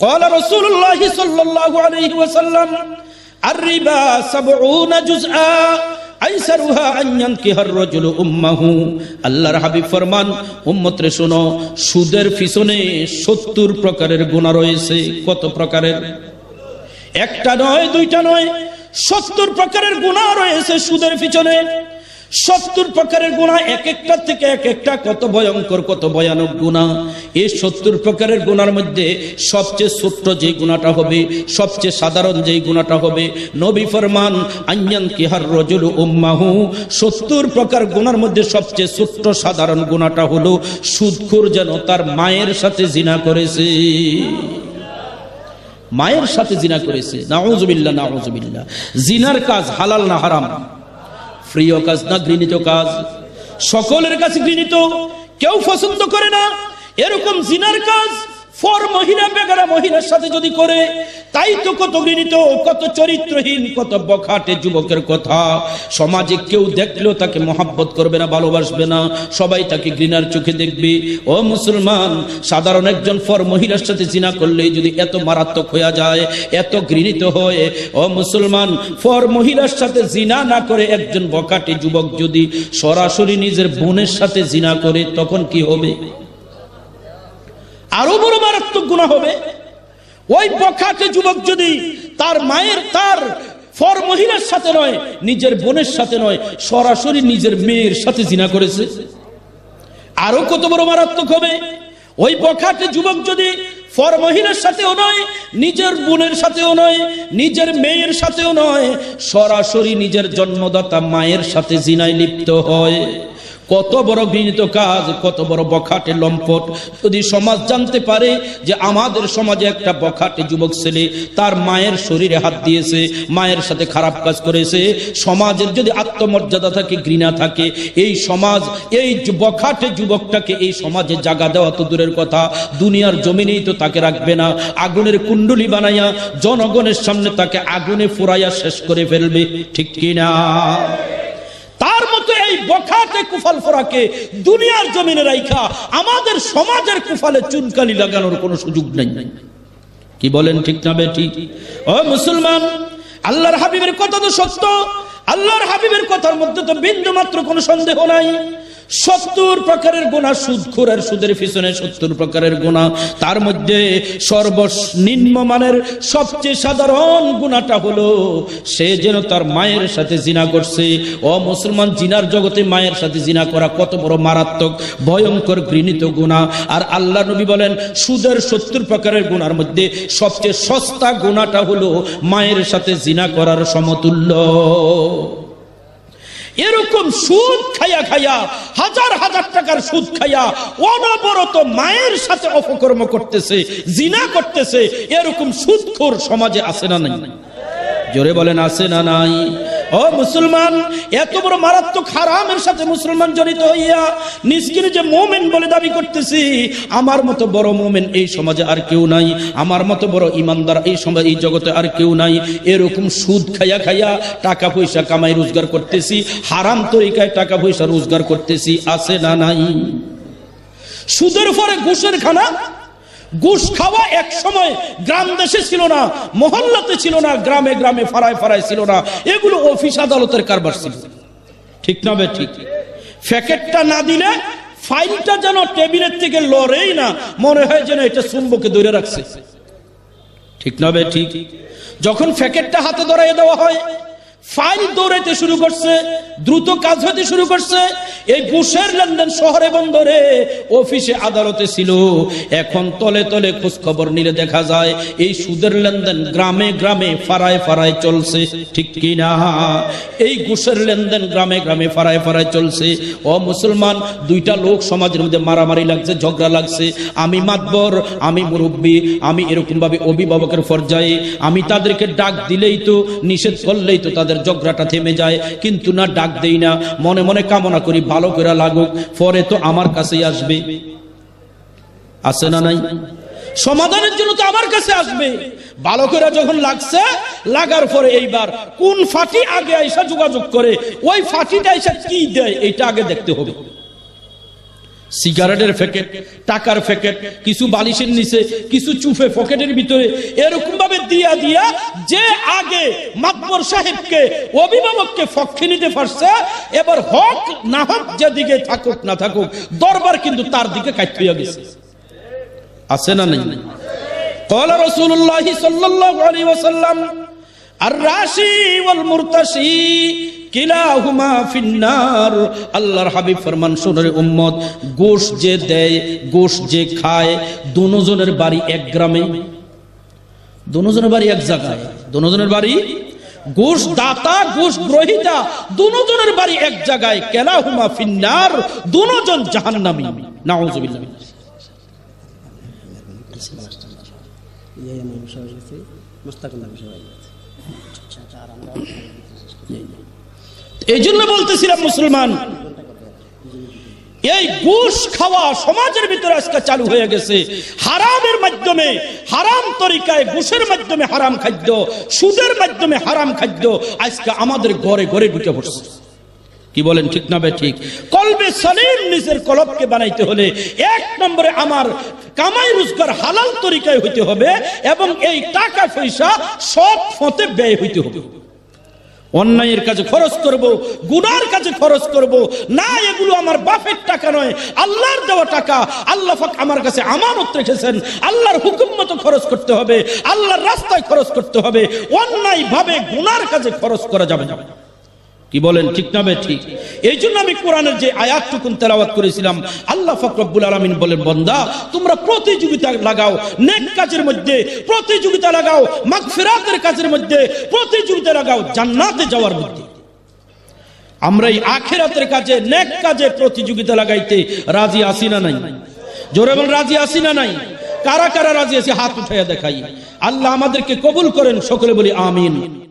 A: ক্বালা রাসূলুল্লাহ সাল্লাল্লাহু আলাইহি ওয়াসাল্লাম আর-রিবা ৭০ জুজআ আইসারুহা আন ইয়ানকিহার রাজুলু উম্মাহু। আল্লাহর হাবিব ফরমান, উম্মতরে শোনো, সুদের পিছনে ৭০ প্রকারের গুনাহ রয়েছে। কত প্রকারের? একটা নয়, দুইটা নয়, ৭০ প্রকারের গুনাহ রয়েছে সুদের পিছনে। ৭০ প্রকারের গুনাহ, এক একটা থেকে এক একটা কত ভয়ঙ্কর, কত ভয়ানক গুনাহ। এই ৭০ প্রকারের গুনার মধ্যে সবচেয়ে ছোট্ট যে গুনাহটা হবে, সবচেয়ে সাধারণ যে গুনাহটা হবে, নবী ফরমান আইয়ান কিহার রাজুলু উম্মাহু। ৭০ প্রকার গুনার মধ্যে সবচেয়ে ছোট্ট সাধারণ গুনাহটা হলো সুদখোর যেন তার মায়ের সাথে জিনা করেছে, মায়ের সাথে জিনা করেছে। নাউযুবিল্লাহ, নাউযুবিল্লাহ। জিনার কাজ হালাল না হারাম? প্রিয় কাজ না ঘৃণিত কাজ? সকলের কাছে ঘৃণিত, কেউ পছন্দ করে না এরকম জিনার কাজ। ফর মহিলা বেগারা মহিলার সাথে যদি করে, তাই তো কত ঘৃণিত, কত চরিত্রহীন, কত বখাটে যুবকের কথা। সমাজে কেউ দেখলেও তাকে মহাব্বত করবে না, ভালোবাসবে না, সবাই তাকে ঘৃণার চোখে দেখবে। ও মুসলমান, সাধারণ একজন ফর মহিলার সাথে জিনা করলে যদি এত মারাত্মক হয়ে যায়, এত ঘৃণিত হয়, ও মুসলমান, ফর মহিলার সাথে জিনা না করে একজন বখাটে যুবক যদি সরাসরি নিজের বোনের সাথে জিনা করে, তখন কি হবে? আরো বড় মারাত্মক গুনাহ হবে। ওই বখাটে যুবক যদি তার মায়ের, তার ফর মহিলার সাথে নয়, নিজের বোনের সাথে নয়, সরাসরি নিজের মেয়ের সাথে জিনা করেছে, আরো কত বড় মারাত্মক হবে, ওই বখাটে যুবক যদি পর মহিলার সাথেও নয়, নিজের বোনের সাথেও নয়, নিজের মেয়ের সাথেও নয়, সরাসরি নিজের জন্মদাতা মায়ের সাথে জিনায় লিপ্ত হয়। কত বড় ঘৃণিত কাজ, কত বড় বখাটে লম্পট। যদি সমাজ জানতে পারে যে আমাদের সমাজে একটা বখাটে যুবক ছেলে তার মায়ের শরীরে হাত দিয়েছে, মায়ের সাথে খারাপ কাজ করেছে, সমাজের যদি আত্মমর্যাদা থাকে, ঘৃণা থাকে, এই সমাজ এই বখাটে যুবকটাকে এই সমাজে জায়গা দেওয়া তো দূরের কথা, দুনিয়ার জমিনেই তো তাকে রাখবে না, আগুনের কুণ্ডলি বানাইয়া জনগণের সামনে তাকে আগুনে ফুরাইয়া শেষ করে ফেলবে। ঠিক কিনা? তার মতো এই বখাটে কুফাল ফোরাকে দুনিয়ার জমিনে রাইখা আমাদের সমাজের কুফালে চুনকালি লাগানোর কোনো সুযোগ নাই। কি বলেন, ঠিক না বেঠিক? ও মুসলমান, আল্লাহর হাবিবের কথা তো সত্য, আল্লাহর হাবিবের কথার মধ্যে তো বিন্দু মাত্র কোনো সন্দেহ নাই। 70 প্রকারের গুনাহ, সুদখোরের সুদের পিছনে 70 প্রকারের গুনাহ, তার মধ্যে সর্বনিম্ন মানের সবচেয়ে সাধারণ গুনাহটা হলো সে যেন তার মায়ের সাথে জিনা করছে। ও মুসলমান, জিনার জগতে মায়ের সাথে জিনা করা কত বড় মারাত্মক, ভয়ঙ্কর, ঘৃণিত গুনাহ। আর আল্লাহ নবী বলেন সুদের 70 প্রকারের গুনার মধ্যে সবচেয়ে সস্তা গুনাহটা হলো মায়ের সাথে জিনা করার সমতুল্য। এরকম সুদ খাইয়া খাইয়া, হাজার হাজার টাকার সুদ খাইয়া অনবরত মায়ের সাথে অপকর্ম করতেছে, জিনা করতেছে, এরকম সুদখোর সমাজে আছে না নাই? জোরে বলেন, আছে না নাই? ও মুসলমান, এত বড় মারাত্মক হারামের সাথে মুসলমান জড়িত হইয়া নিজকে যে মুমিন বলে দাবি করতেছি, আমার মতো বড় মুমিন এই সমাজে আর কেউ নাই, আমার মতো বড় ইমানদার এই সমাজ, এই জগতে আর কেউ নাই। এরকম সুদ খাইয়া খাইয়া টাকা পয়সা কামাই রোজগার করতেছি, হারাম তরিকায় টাকা পয়সা রোজগার করতেছি, আছে না নাই? সুদের পরে ঘুষের খানা। ঘুষ খাওয়া এক সময় গ্রাম দেশে ছিল না, মহল্লাতে ছিল না, গ্রামে গ্রামে ফারায় ফারায় ছিল না, এগুলো অফিস আদালতের কারবার ছিল। ঠিক না বে ঠিক? প্যাকেটটা না দিলে ফাইলটা যেন টেবিলের থেকে লড়েই না, মনে হয় যেন এটা চুম্বকে ধরে রাখছে। ঠিক না বে ঠিক? যখন প্যাকেটটা হাতে ধরাই দেওয়া হয়, ফাইল দৌড়াইতে শুরু করছে, দ্রুত কাজ হতে শুরু করছে। এই ঘুষের লেনদেন শহরে বন্দরে, অফিসে আদালতে ছিল, এখন তলে তলে খোঁজ খবর নিলে দেখা যায় এই সুদের লেনদেন গ্রামে গ্রামে ফারায় ফারায় চলছে। ঠিক কি না? এই ঘুষের লেনদেন গ্রামে গ্রামে ফারায় ফারায় চলছে। ও মুসলমান, দুইটা লোক সমাজের মধ্যে মারামারি লাগছে, ঝগড়া লাগছে, আমি মাতবর, আমি মুরব্বী, আমি এরকম ভাবে অভিভাবকের পর্যায়ে, আমি তাদেরকে ডাক দিলেই তো, নিষেধ করলেই তো তাদের ঝগড়াটা থেমে যায়, কিন্তু না, ডাক দেই না, মনে মনে কামনা করি ভালো করে লাগুক, পরে তো আমার কাছেই আসবে। আছে না নাই? সমাধানের জন্য তো আমার কাছে আসবে। ভালো করে যখন লাগছে, লাগার পরে এইবার কোন ফাটি আগে আইসা যোগাযোগ করে, ওই ফাটিটা আইসা কি দেয় এইটা আগে দেখতে হবে। সিগারেটের প্যাকেট, টাকার প্যাকেট, কিছু বালিশের নিচে, কিছু চুপে পকেটের ভিতরে, এরকম ভাবে দিয়া দিয়া যে আগে মাতবর সাহেবকে, অভিভাবককে পক্ষে নিতে পারছে, এবার হক না হক যেদিকে থাকুক না থাকুক, দরবার কিন্তু তার দিকে কাইতে হয়ে গেছে। আছে না নাই? قال رسول الله صلى الله عليه وسلم الراشي والمرتشي কিলাহুমা ফিন্নার। আল্লাহর হাবিব ফরমান, শোনের উম্মত, গোশ যে দেয়, গোশ যে খায়, দুজনের বাড়ি এক গ্রামে, দুজনের বাড়ি এক জায়গায়, দুজনের বাড়ি, গোশ দাতা গোশ গ্রহীতা দুজনের বাড়ি এক জায়গায়, কিলাহুমা ফিন্নার, দুজন জাহান্নামী। নাউযুবিল্লাহ। এই জন্য বলতেছিলাম মুসলমান, এই ঘুষ খাওয়া সমাজের ভিতরে আজকে চালু হয়ে গেছে। হারামের মাধ্যমে, হারাম তরিকায়, ঘুষের মাধ্যমে হারাম খাদ্য, সুদের মাধ্যমে হারাম খাদ্য আজকে আমাদের ঘরে ঘরে ঢুকে পড়ছে। কি বলেন, ঠিক না বে ঠিক? কলবে সালিম নিজের কলবকে বানাইতে হলে এক নম্বরে আমার কামাই রোজগার হালাল তরিকায় হইতে হবে, এবং এই টাকা পয়সা সৎ পথে ব্যয় হইতে হবে। অন্যায়ের কাজে খরচ করব, গুনার কাজে খরচ করব না, এগুলো আমার বাপের টাকা নয়, আল্লাহর দেওয়া টাকা। আল্লাহ পাক আমার কাছে আমানত রেখেছেন, আল্লাহর হুকুম মতো খরচ করতে হবে, আল্লাহর রাস্তায় খরচ করতে হবে। অন্যায় ভাবে গুনার কাজে খরচ করা যাবে না।
B: কি বলেন, ঠিক না ঠিক?
A: এই জন্য আমি কোরআনের যে আয়াতটুকুন তেলাওয়াত করেছিলাম, আল্লাহ পাক রব্বুল আলামিন বলেন, বান্দা তোমরা প্রতিযোগিতা লাগাও নেক কাজের মধ্যে, প্রতিযোগিতা লাগাও মাগফিরাতের কাজের মধ্যে, প্রতিযোগিতা লাগাও জান্নাতে যাওয়ার মধ্যে। আমরা এই আখিরাতের কাজে, নেক কাজে প্রতিযোগিতা লাগাইতে রাজি আছি না নাই? জোরে বল, রাজি আছি না নাই? কারা কারা রাজি আছি হাত উঠাইয়া দেখাই। আল্লাহ আমাদেরকে কবুল করেন, সকলে বলি আমিন।